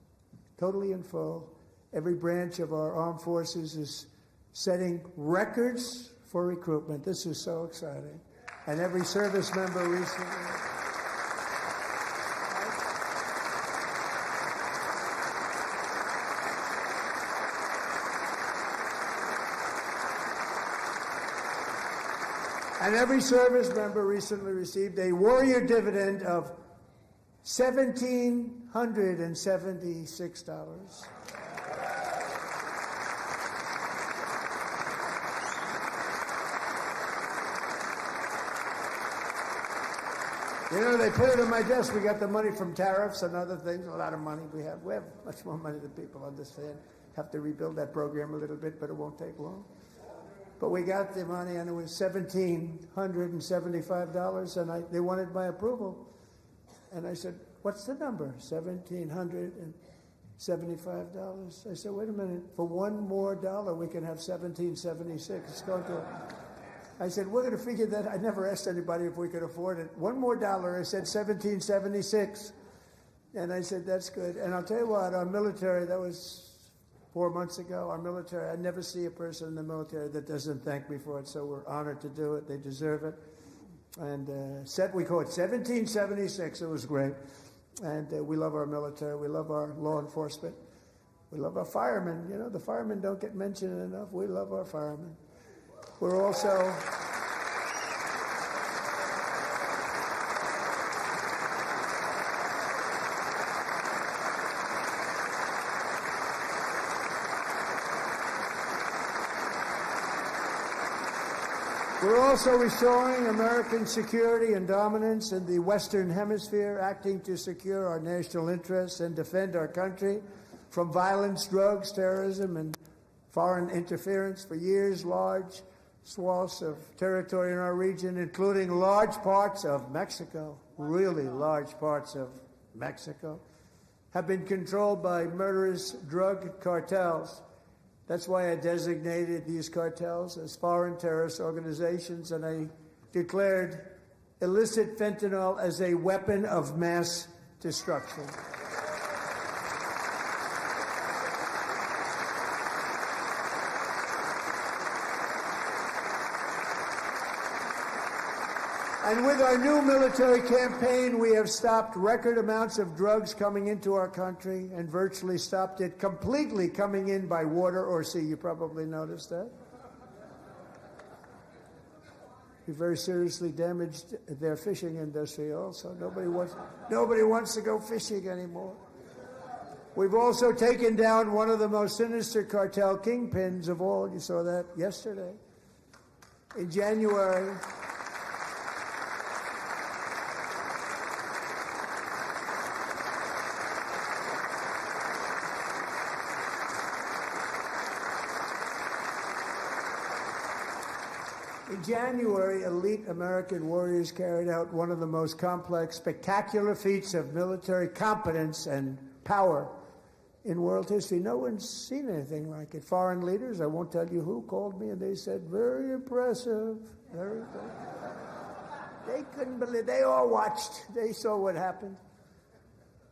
totally in full. Every branch of our armed forces is setting records for recruitment. This is so exciting. And every service member recently... And every service member recently received a warrior dividend of $1,776. You know, they put it on my desk. We got the money from tariffs and other things, a lot of money we have. We have much more money than people understand. Have to rebuild that program a little bit, but it won't take long. But we got the money, and it was $1,775, and they wanted my approval. And I said, what's the number? $1,775. I said, wait a minute. For $1 more, we can have $1,776. It's going to I said, we're going to figure that. I never asked anybody if we could afford it. $1 more. I said 1776. And I said, that's good. And I'll tell you what, our military, that was 4 months ago, our military, I never see a person in the military that doesn't thank me for it. So we're honored to do it. They deserve it. And we call it 1776. It was great. And we love our military. We love our law enforcement. We love our firemen. You know, the firemen don't get mentioned enough. We love our firemen. We're also... We're also restoring American security and dominance in the Western Hemisphere, acting to secure our national interests and defend our country from violence, drugs, terrorism, and foreign interference. For years, large swaths of territory in our region, including large parts of Mexico, really large parts of Mexico, have been controlled by murderous drug cartels. That's why I designated these cartels as foreign terrorist organizations, and I declared illicit fentanyl as a weapon of mass destruction. And with our new military campaign, we have stopped record amounts of drugs coming into our country and virtually stopped it completely coming in by water or sea. You probably noticed that. We very seriously damaged their fishing industry also. Nobody wants to go fishing anymore. We've also taken down one of the most sinister cartel kingpins of all. You saw that yesterday. In January, elite American warriors carried out one of the most complex, spectacular feats of military competence and power in world history. No one's seen anything like it. Foreign leaders, I won't tell you who, called me and they said, very impressive, very good. They couldn't believe, they all watched. They saw what happened.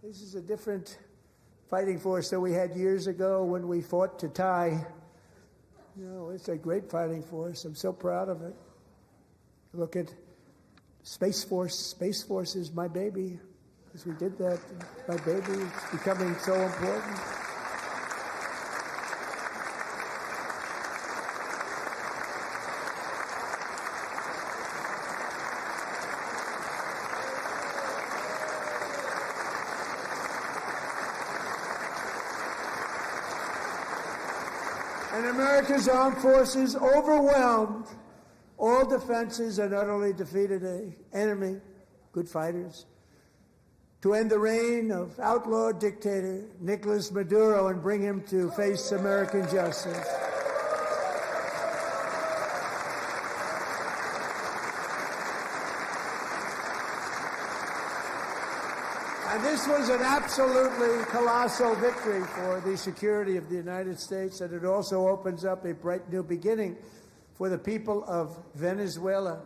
This is a different fighting force than we had years ago when we fought to tie. You know, it's a great fighting force. I'm so proud of it. Look at Space Force. Space Force is my baby, because we did that. My baby is becoming so important. And America's armed forces overwhelmed all defenses and utterly defeated an enemy, good fighters, to end the reign of outlaw dictator Nicolas Maduro and bring him to face American justice. And this was an absolutely colossal victory for the security of the United States, and it also opens up a bright new beginning for the people of Venezuela.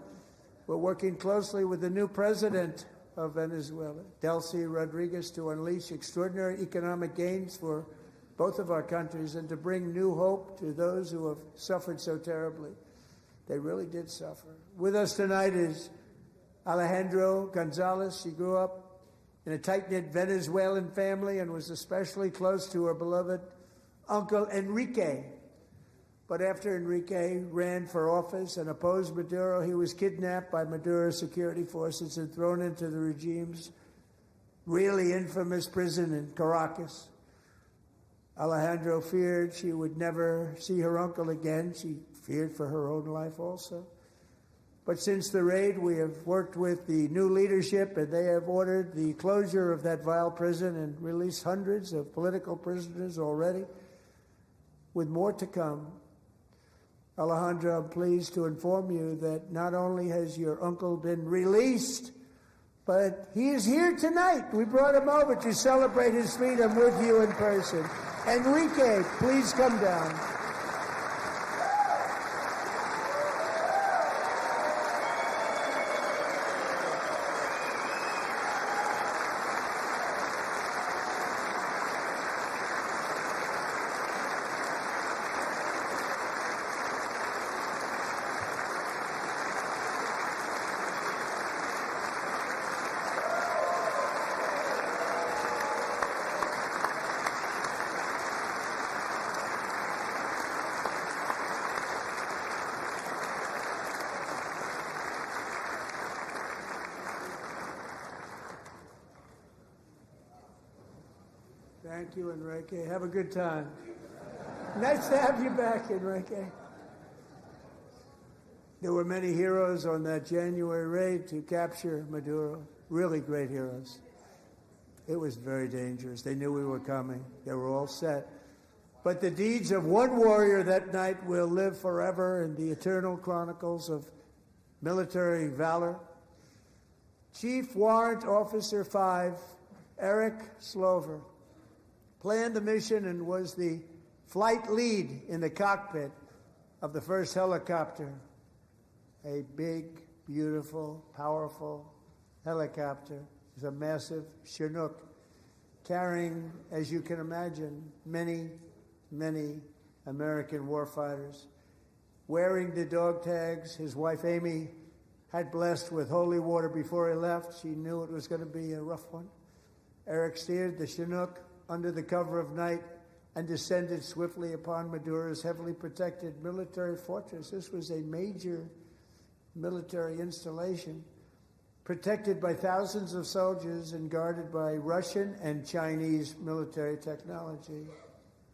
We're working closely with the new president of Venezuela, Delcy Rodriguez, to unleash extraordinary economic gains for both of our countries and to bring new hope to those who have suffered so terribly. They really did suffer. With us tonight is Alejandro Gonzalez. She grew up in a tight-knit Venezuelan family and was especially close to her beloved uncle Enrique. But after Enrique ran for office and opposed Maduro, he was kidnapped by Maduro's security forces and thrown into the regime's really infamous prison in Caracas. Alejandro feared she would never see her uncle again. She feared for her own life also. But since the raid, we have worked with the new leadership, and they have ordered the closure of that vile prison and released hundreds of political prisoners already, with more to come. Alejandro, I'm pleased to inform you that not only has your uncle been released, but he is here tonight. We brought him over to celebrate his freedom with you in person. Enrique, please come down. Thank you, Enrique. Have a good time. Nice to have you back, Enrique. There were many heroes on that January raid to capture Maduro. Really great heroes. It was very dangerous. They knew we were coming. They were all set. But the deeds of one warrior that night will live forever in the eternal chronicles of military valor. Chief Warrant Officer 5, Eric Slover, planned the mission and was the flight lead in the cockpit of the first helicopter, a big, beautiful, powerful helicopter. It was a massive Chinook carrying, as you can imagine, many, many American warfighters. Wearing the dog tags, his wife Amy had blessed with holy water before he left. She knew it was going to be a rough one. Eric steered the Chinook under the cover of night and descended swiftly upon Maduro's heavily protected military fortress. This was a major military installation, protected by thousands of soldiers and guarded by Russian and Chinese military technology.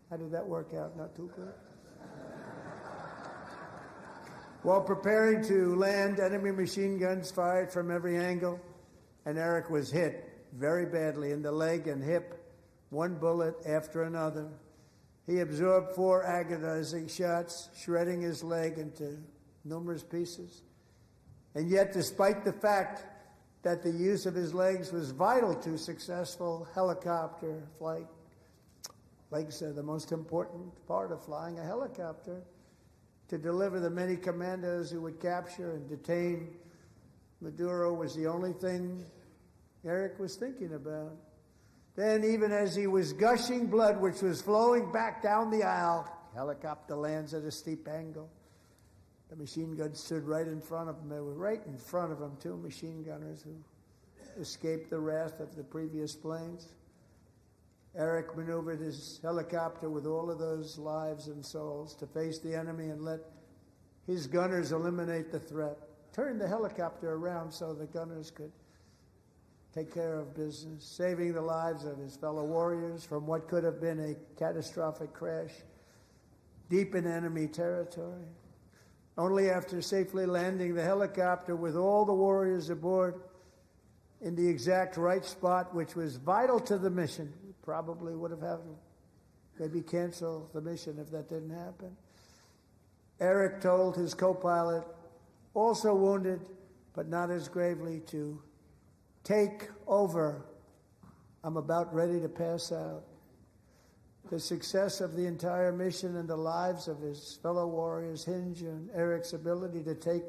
How did that work out? Not too good. While preparing to land, enemy machine guns fired from every angle, and Eric was hit very badly in the leg and hip, one bullet after another. He absorbed 4 agonizing shots, shredding his leg into numerous pieces. And yet, despite the fact that the use of his legs was vital to successful helicopter flight, legs are the most important part of flying a helicopter, to deliver the many commandos who would capture and detain Maduro was the only thing Eric was thinking about. Then, even as he was gushing blood, which was flowing back down the aisle, helicopter lands at a steep angle. The machine guns stood right in front of him. They were right in front of him, 2 machine gunners who escaped the wrath of the previous planes. Eric maneuvered his helicopter with all of those lives and souls to face the enemy and let his gunners eliminate the threat. Turned the helicopter around so the gunners could take care of business, saving the lives of his fellow warriors from what could have been a catastrophic crash deep in enemy territory. Only after safely landing the helicopter with all the warriors aboard in the exact right spot, which was vital to the mission, we probably would have had to maybe cancel the mission if that didn't happen. Eric told his co-pilot, also wounded but not as gravely, to take over. I'm about ready to pass out. The success of the entire mission and the lives of his fellow warriors hinge on Eric's ability to take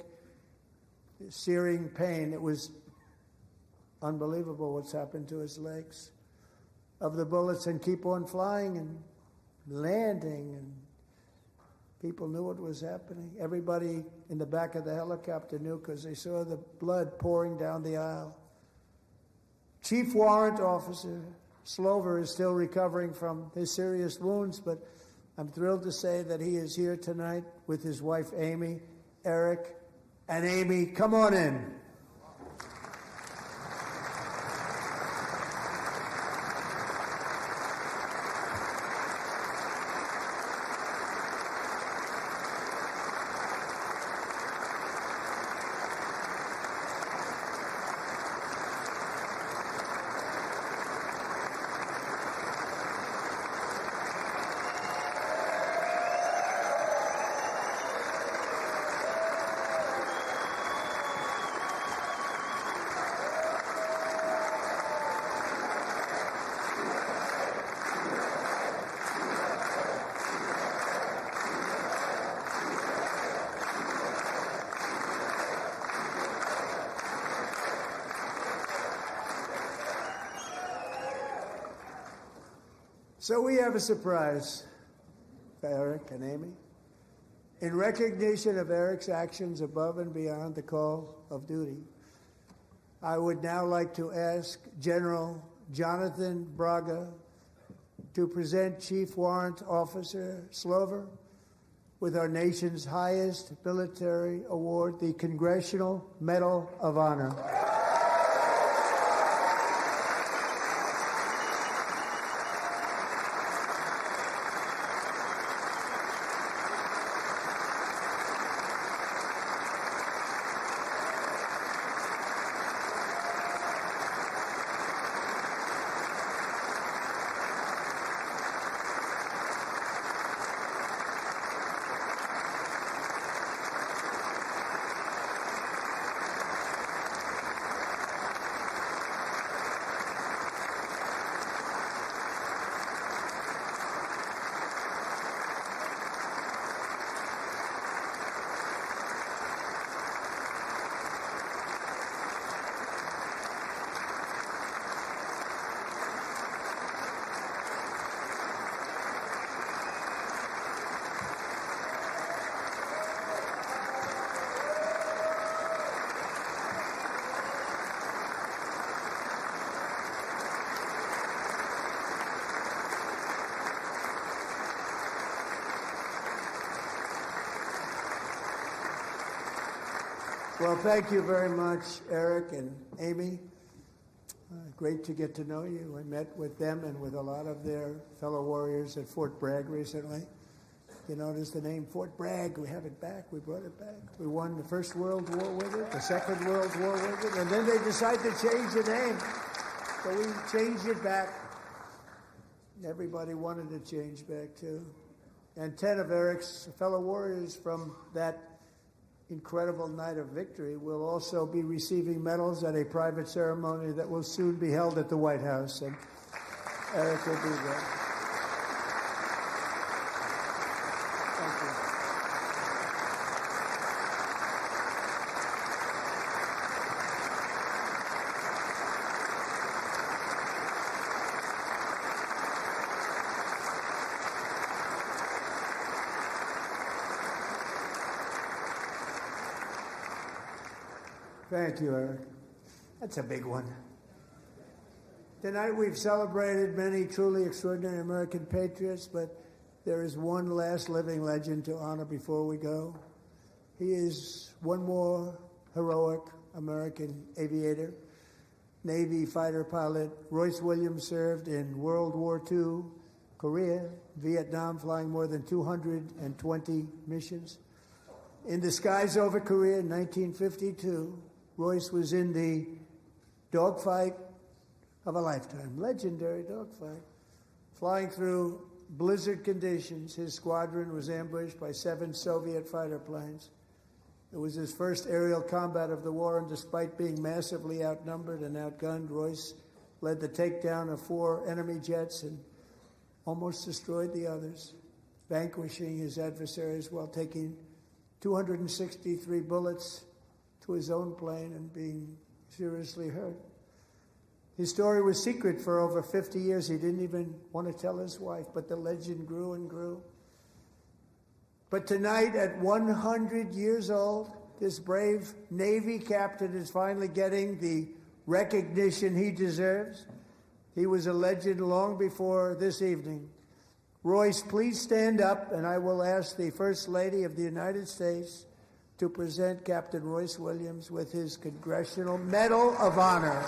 searing pain. It was unbelievable what's happened to his legs of the bullets and keep on flying and landing, and people knew what was happening. Everybody in the back of the helicopter knew because they saw the blood pouring down the aisle. Chief Warrant Officer Slover is still recovering from his serious wounds, but I'm thrilled to say that he is here tonight with his wife Amy, Eric, and Amy, come on in. So we have a surprise for Eric and Amy. In recognition of Eric's actions above and beyond the call of duty, I would now like to ask General Jonathan Braga to present Chief Warrant Officer Slover with our nation's highest military award, the Congressional Medal of Honor. Well, thank you very much, Eric and Amy. Great to get to know you. I met with them and with a lot of their fellow warriors at Fort Bragg recently. You notice the name Fort Bragg. We have it back. We brought it back. We won the First World War with it, the Second World War with it, and then they decided to change the name. So we changed it back. Everybody wanted to change back, too. And 10 of Eric's fellow warriors from that incredible night of victory will also be receiving medals at a private ceremony that will soon be held at the White House. And Eric will be there. Thank you. Thank you, Eric. That's a big one. Tonight we've celebrated many truly extraordinary American patriots, but there is one last living legend to honor before we go. He is one more heroic American aviator, Navy fighter pilot. Royce Williams served in World War II, Korea, Vietnam, flying more than 220 missions. In the skies over Korea in 1952, Royce was in the dogfight of a lifetime, legendary dogfight. Flying through blizzard conditions, his squadron was ambushed by 7 Soviet fighter planes. It was his first aerial combat of the war, and despite being massively outnumbered and outgunned, Royce led the takedown of 4 enemy jets and almost destroyed the others, vanquishing his adversaries while taking 263 bullets to his own plane and being seriously hurt. His story was secret for over 50 years. He didn't even want to tell his wife, but the legend grew and grew. But tonight, at 100 years old, this brave Navy captain is finally getting the recognition he deserves. He was a legend long before this evening. Royce, please stand up, and I will ask the First Lady of the United States to present Captain Royce Williams with his Congressional Medal of Honor.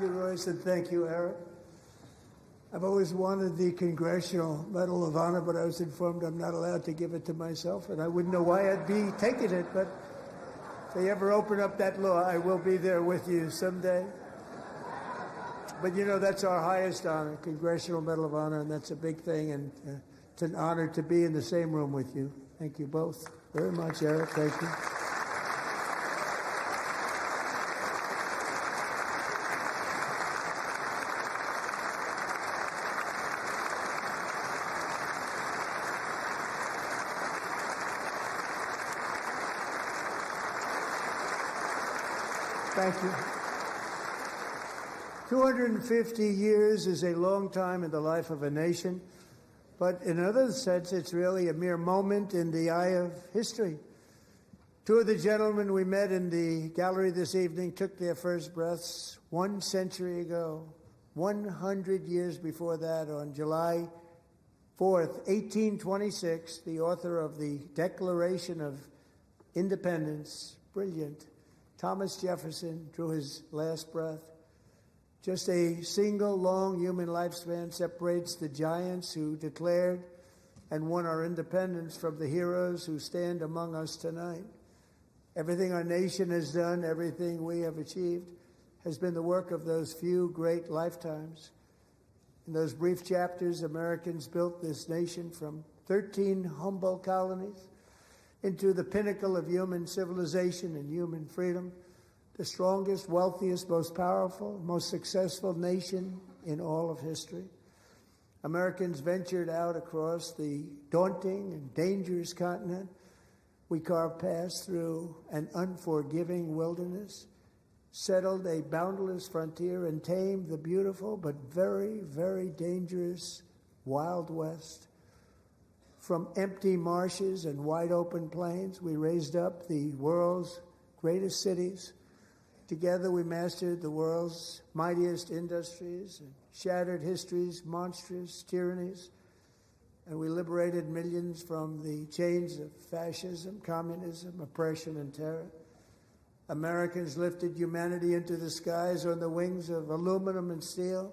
Thank you, Royce, and thank you, Eric. I've always wanted the Congressional Medal of Honor, but I was informed I'm not allowed to give it to myself, and I wouldn't know why I'd be taking it, but if they ever open up that law, I will be there with you someday. But you know, that's our highest honor, Congressional Medal of Honor, and that's a big thing. And it's an honor to be in the same room with you. Thank you both very much, Eric. Thank you. Thank you. 250 years is a long time in the life of a nation, but in another sense, it's really a mere moment in the eye of history. Two of the gentlemen we met in the gallery this evening took their first breaths 1 century ago, 100 years before that, on July 4th, 1826, the author of the Declaration of Independence, brilliant, Thomas Jefferson, drew his last breath. Just a single long human lifespan separates the giants who declared and won our independence from the heroes who stand among us tonight. Everything our nation has done, everything we have achieved, has been the work of those few great lifetimes. In those brief chapters, Americans built this nation from 13 humble colonies into the pinnacle of human civilization and human freedom, the strongest, wealthiest, most powerful, most successful nation in all of history. Americans ventured out across the daunting and dangerous continent. We carved paths through an unforgiving wilderness, settled a boundless frontier, and tamed the beautiful but very, very dangerous Wild West. From empty marshes and wide open plains, we raised up the world's greatest cities. Together we mastered the world's mightiest industries and shattered history's monstrous tyrannies, and we liberated millions from the chains of fascism, communism, oppression, and terror. Americans lifted humanity into the skies on the wings of aluminum and steel,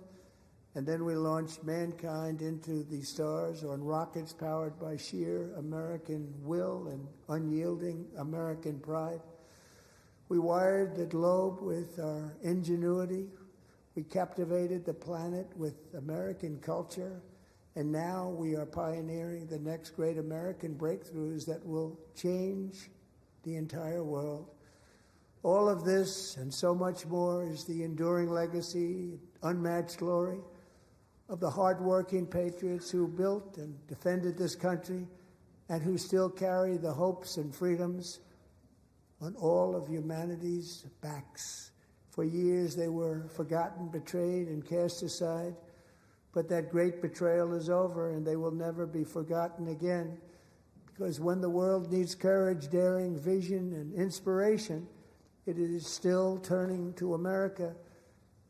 and then we launched mankind into the stars on rockets powered by sheer American will and unyielding American pride. We wired the globe with our ingenuity. We captivated the planet with American culture. And now we are pioneering the next great American breakthroughs that will change the entire world. All of this and so much more is the enduring legacy, unmatched glory of the hardworking patriots who built and defended this country and who still carry the hopes and freedoms on all of humanity's backs. For years they were forgotten, betrayed, and cast aside. But that great betrayal is over, and they will never be forgotten again. Because when the world needs courage, daring, vision, and inspiration, it is still turning to America.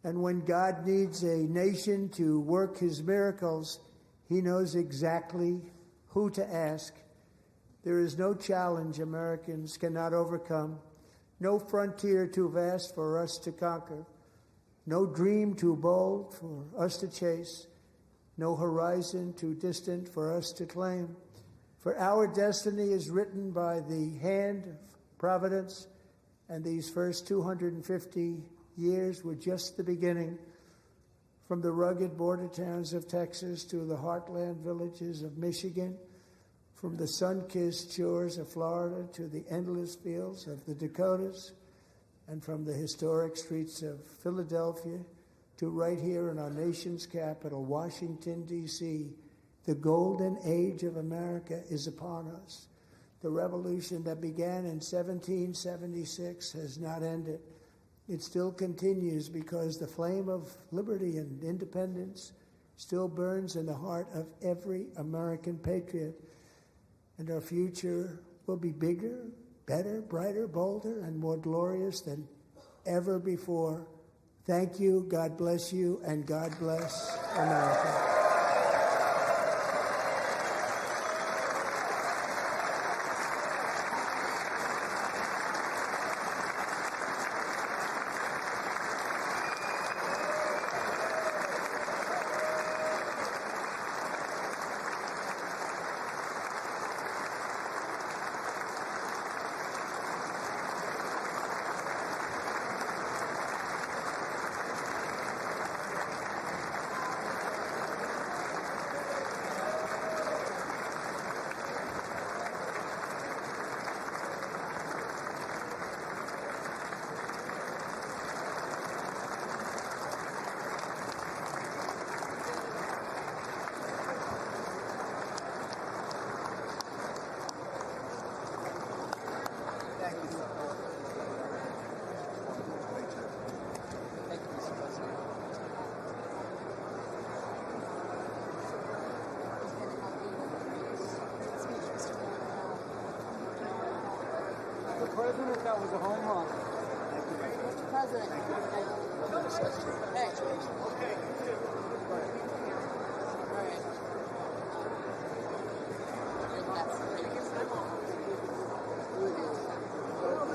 And when God needs a nation to work his miracles, he knows exactly who to ask. There is no challenge Americans cannot overcome, no frontier too vast for us to conquer, no dream too bold for us to chase, no horizon too distant for us to claim. For our destiny is written by the hand of providence, and these first 250 years were just the beginning. From the rugged border towns of Texas to the heartland villages of Michigan, from the sun-kissed shores of Florida to the endless fields of the Dakotas, and from the historic streets of Philadelphia to right here in our nation's capital, Washington, D.C., the golden age of America is upon us. The revolution that began in 1776 has not ended. It still continues because the flame of liberty and independence still burns in the heart of every American patriot. And our future will be bigger, better, brighter, bolder, and more glorious than ever before. Thank you, God bless you, and God bless America. President, that was a home run. Mr. President.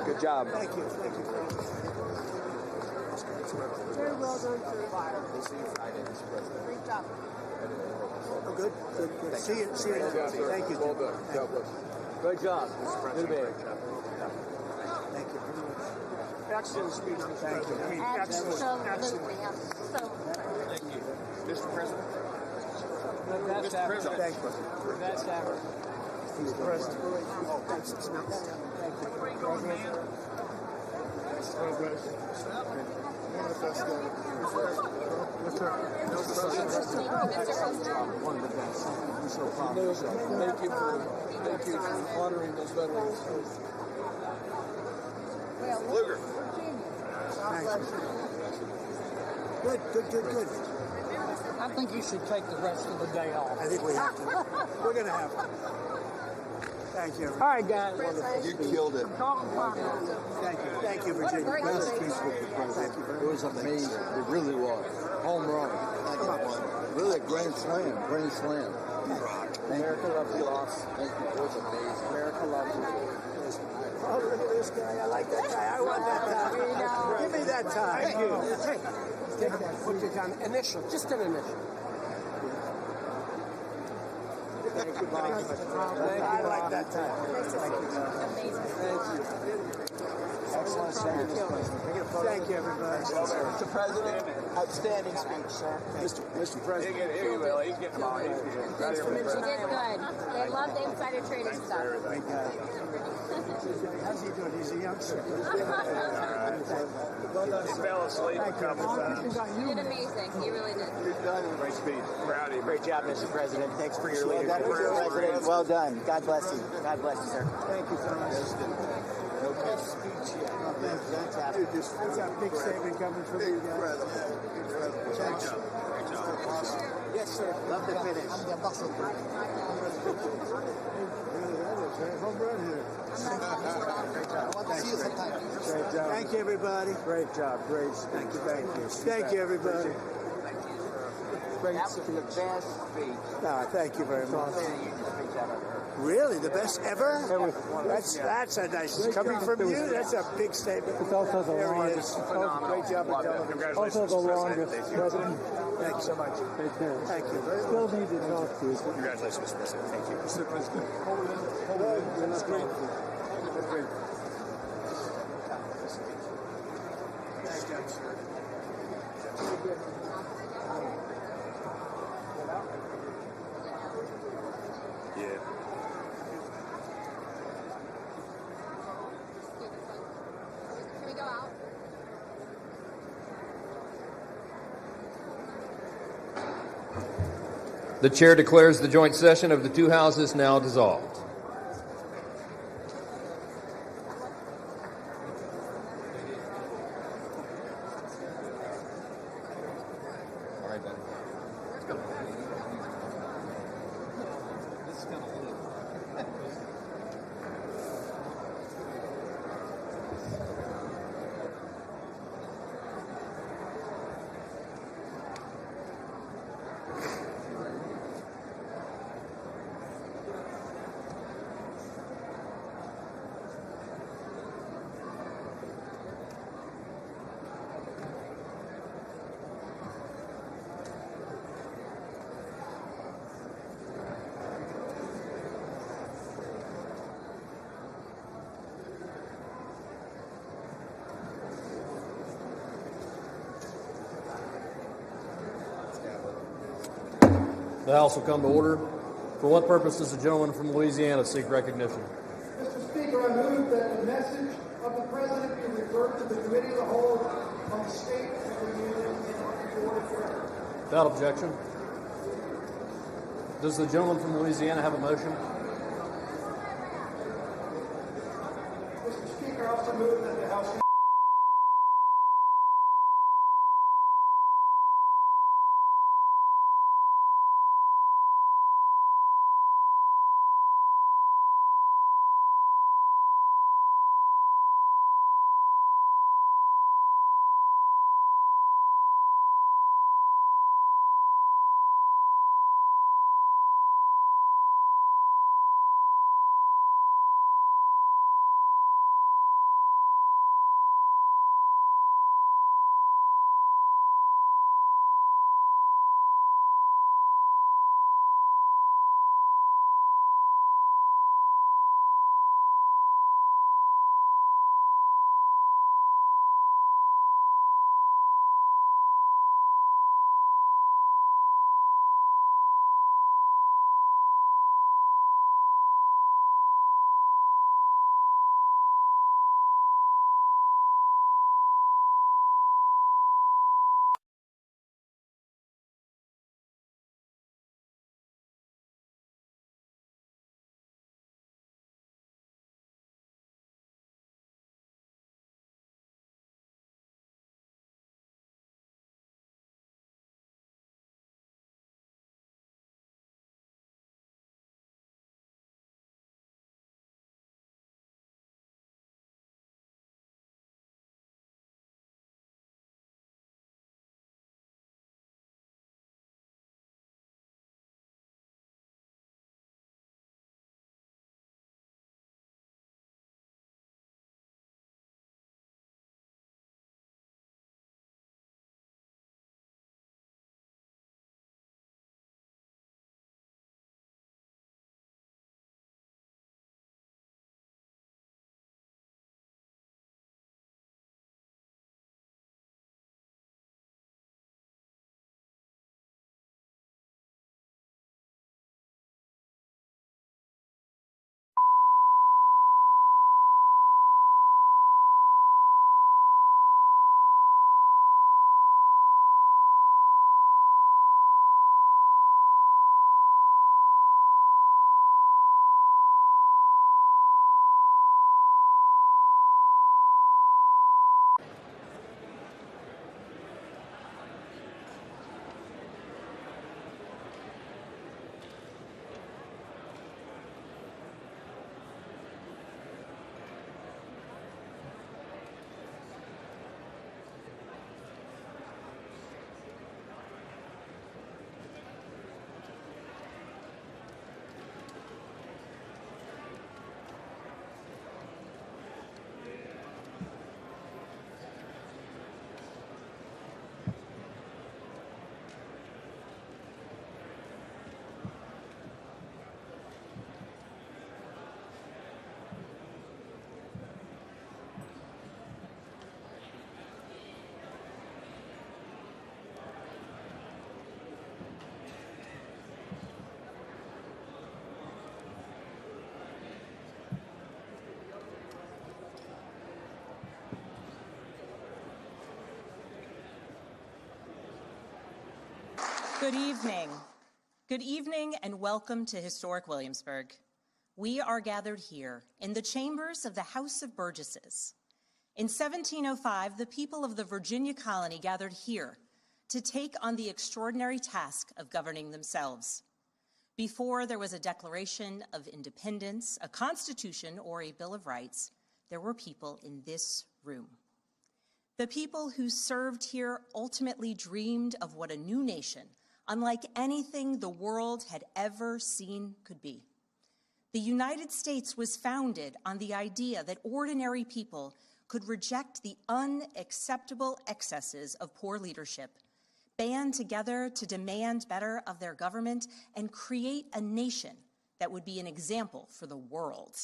Good job. Thank you. Very well done, sir. We'll see you Friday, Mr. President. Great job. Oh, good. See you. Thank you. Well done. God bless you. Great job. Mr. President, great job. Thank you very much. Excellent speech. Thank you. Excellent. Thank you. Mr. President. Mr. President. Thank you. Best ever. Mr. President. Oh, thanks. It's nice. Thank you. Where are you going, man? One of the best ever. Yes, sir. One of the best. I'm so proud of yourself. Thank you for honoring those veterans. Luger. Thank you. Good. I think you should take the rest of the day off. I think we have to. We're going to have to. Thank you. All right, guys. You killed it. Thank you, Virginia. Thank you. It was amazing. It really was. Home run. Really a grand slam. America loves you, Loss. Thank you. It was amazing. America loves you. Oh, look at this guy. I like that guy. I want that tie. Give me that tie. Thank you. Hey, take that. Put your down. Initial. Just an initial. Thank you, Bob. I like that tie. Thank you. Excellent. Thank you, everybody. Mr. President, outstanding speech, sir. Mr. President. Here you will. He's getting on. You did good. They love the insider trading stuff. Great guy. How's he doing? He's a youngster. He fell asleep a couple times. You did amazing. You really did. Great speech. Proud of you. Great job, Mr. President. Thanks for your leadership. Mr. President, well done. God bless you. God bless you, sir. Thank you so much. No best speech yet. Fantastic. That's a big statement coming from you guys. Great job. Yes, sir. Love the finish. Home run here. Thank you, everybody. Great job. Thank you. Thank you, everybody. That was the best speech. Thank you very much. Really, the best ever? That's a nice coming from you. That's a big statement. It's also the longest. Great job, Congratulations. Also the longest. President. Thank you so much. Take care. Thank you. Still need to talk to you. Congratulations, Mr. President. Thank you. Mr. President. That's great. Yeah. Can we go out? The chair declares the joint session of the two houses now dissolved. All right, buddy. The House will come to order. For what purpose does the gentleman from Louisiana seek recognition? Mr. Speaker, I move that the message of the President be referred to the Committee of the Whole on the State of the Union and order. Without objection. Does the gentleman from Louisiana have a motion? Mr. Speaker, I also move that the House Good evening. Good evening and welcome to historic Williamsburg. We are gathered here in the chambers of the House of Burgesses. In 1705, the people of the Virginia colony gathered here to take on the extraordinary task of governing themselves. Before there was a Declaration of Independence, a Constitution, or a Bill of Rights, there were people in this room. The people who served here ultimately dreamed of what a new nation, unlike anything the world had ever seen, could be. The United States was founded on the idea that ordinary people could reject the unacceptable excesses of poor leadership, band together to demand better of their government, and create a nation that would be an example for the world.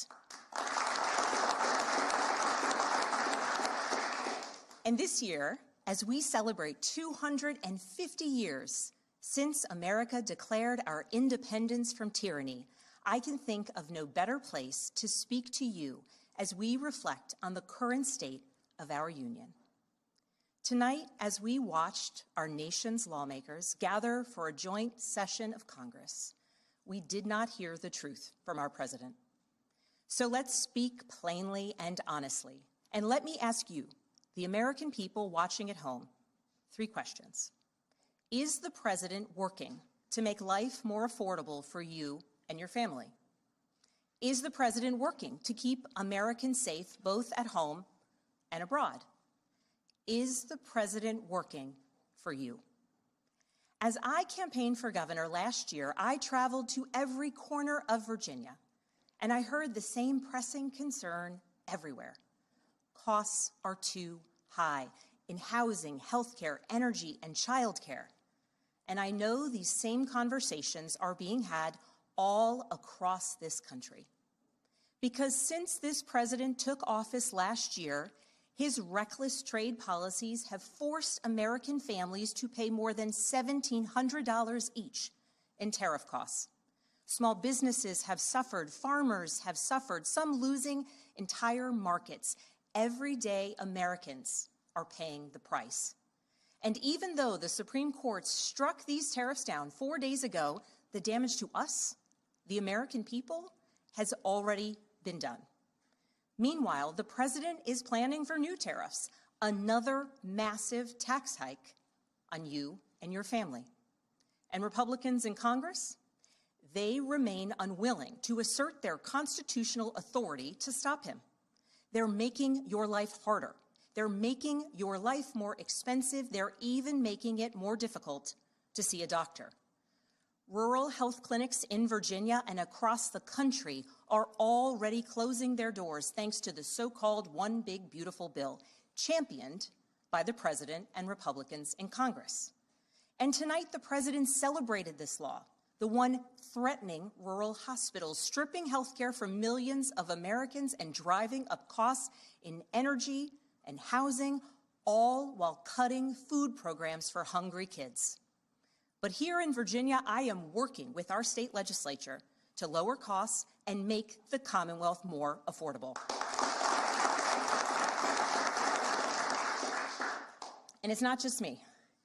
And this year, as we celebrate 250 years since America declared our independence from tyranny, I can think of no better place to speak to you as we reflect on the current state of our union. Tonight, as we watched our nation's lawmakers gather for a joint session of Congress, we did not hear the truth from our president. So let's speak plainly and honestly. And let me ask you, the American people watching at home, 3 questions. Is the president working to make life more affordable for you and your family? Is the president working to keep Americans safe both at home and abroad? Is the president working for you? As I campaigned for governor last year, I traveled to every corner of Virginia, and I heard the same pressing concern everywhere. Costs are too high in housing, healthcare, energy, and childcare. And I know these same conversations are being had all across this country. Because since this president took office last year, his reckless trade policies have forced American families to pay more than $1,700 each in tariff costs. Small businesses have suffered, farmers have suffered, some losing entire markets. Everyday Americans are paying the price. And even though the Supreme Court struck these tariffs down 4 days ago, the damage to us, the American people, has already been done. Meanwhile, the president is planning for new tariffs, another massive tax hike on you and your family. And Republicans in Congress, they remain unwilling to assert their constitutional authority to stop him. They're making your life harder. They're making your life more expensive. They're even making it more difficult to see a doctor. Rural health clinics in Virginia and across the country are already closing their doors thanks to the so-called One Big Beautiful Bill, championed by the president and Republicans in Congress. And tonight, the president celebrated this law, the one threatening rural hospitals, stripping health care from millions of Americans and driving up costs in energy and housing, all while cutting food programs for hungry kids. But here in Virginia, I am working with our state legislature to lower costs and make the Commonwealth more affordable. And it's not just me.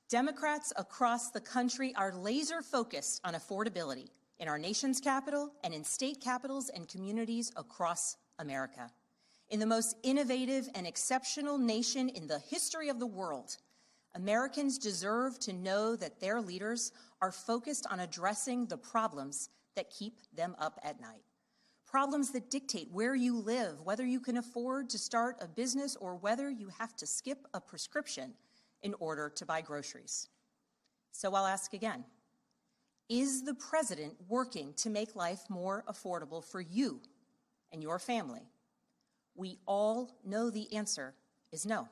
Democrats across the country are laser focused on affordability in our nation's capital and in state capitals and communities across America. In the most innovative and exceptional nation in the history of the world, Americans deserve to know that their leaders are focused on addressing the problems that keep them up at night. Problems that dictate where you live, whether you can afford to start a business, or whether you have to skip a prescription in order to buy groceries. So I'll ask again, is the president working to make life more affordable for you and your family? We all know the answer is no.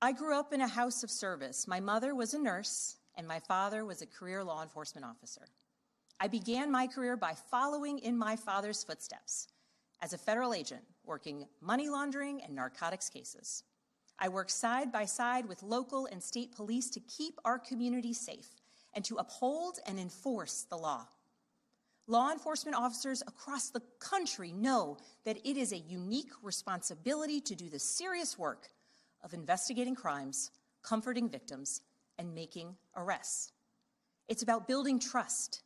I grew up in a house of service. My mother was a nurse, and my father was a career law enforcement officer. I began my career by following in my father's footsteps as a federal agent, working money laundering and narcotics cases. I worked side by side with local and state police to keep our community safe and to uphold and enforce the law. Law enforcement officers across the country know that it is a unique responsibility to do the serious work of investigating crimes, comforting victims, and making arrests. It's about building trust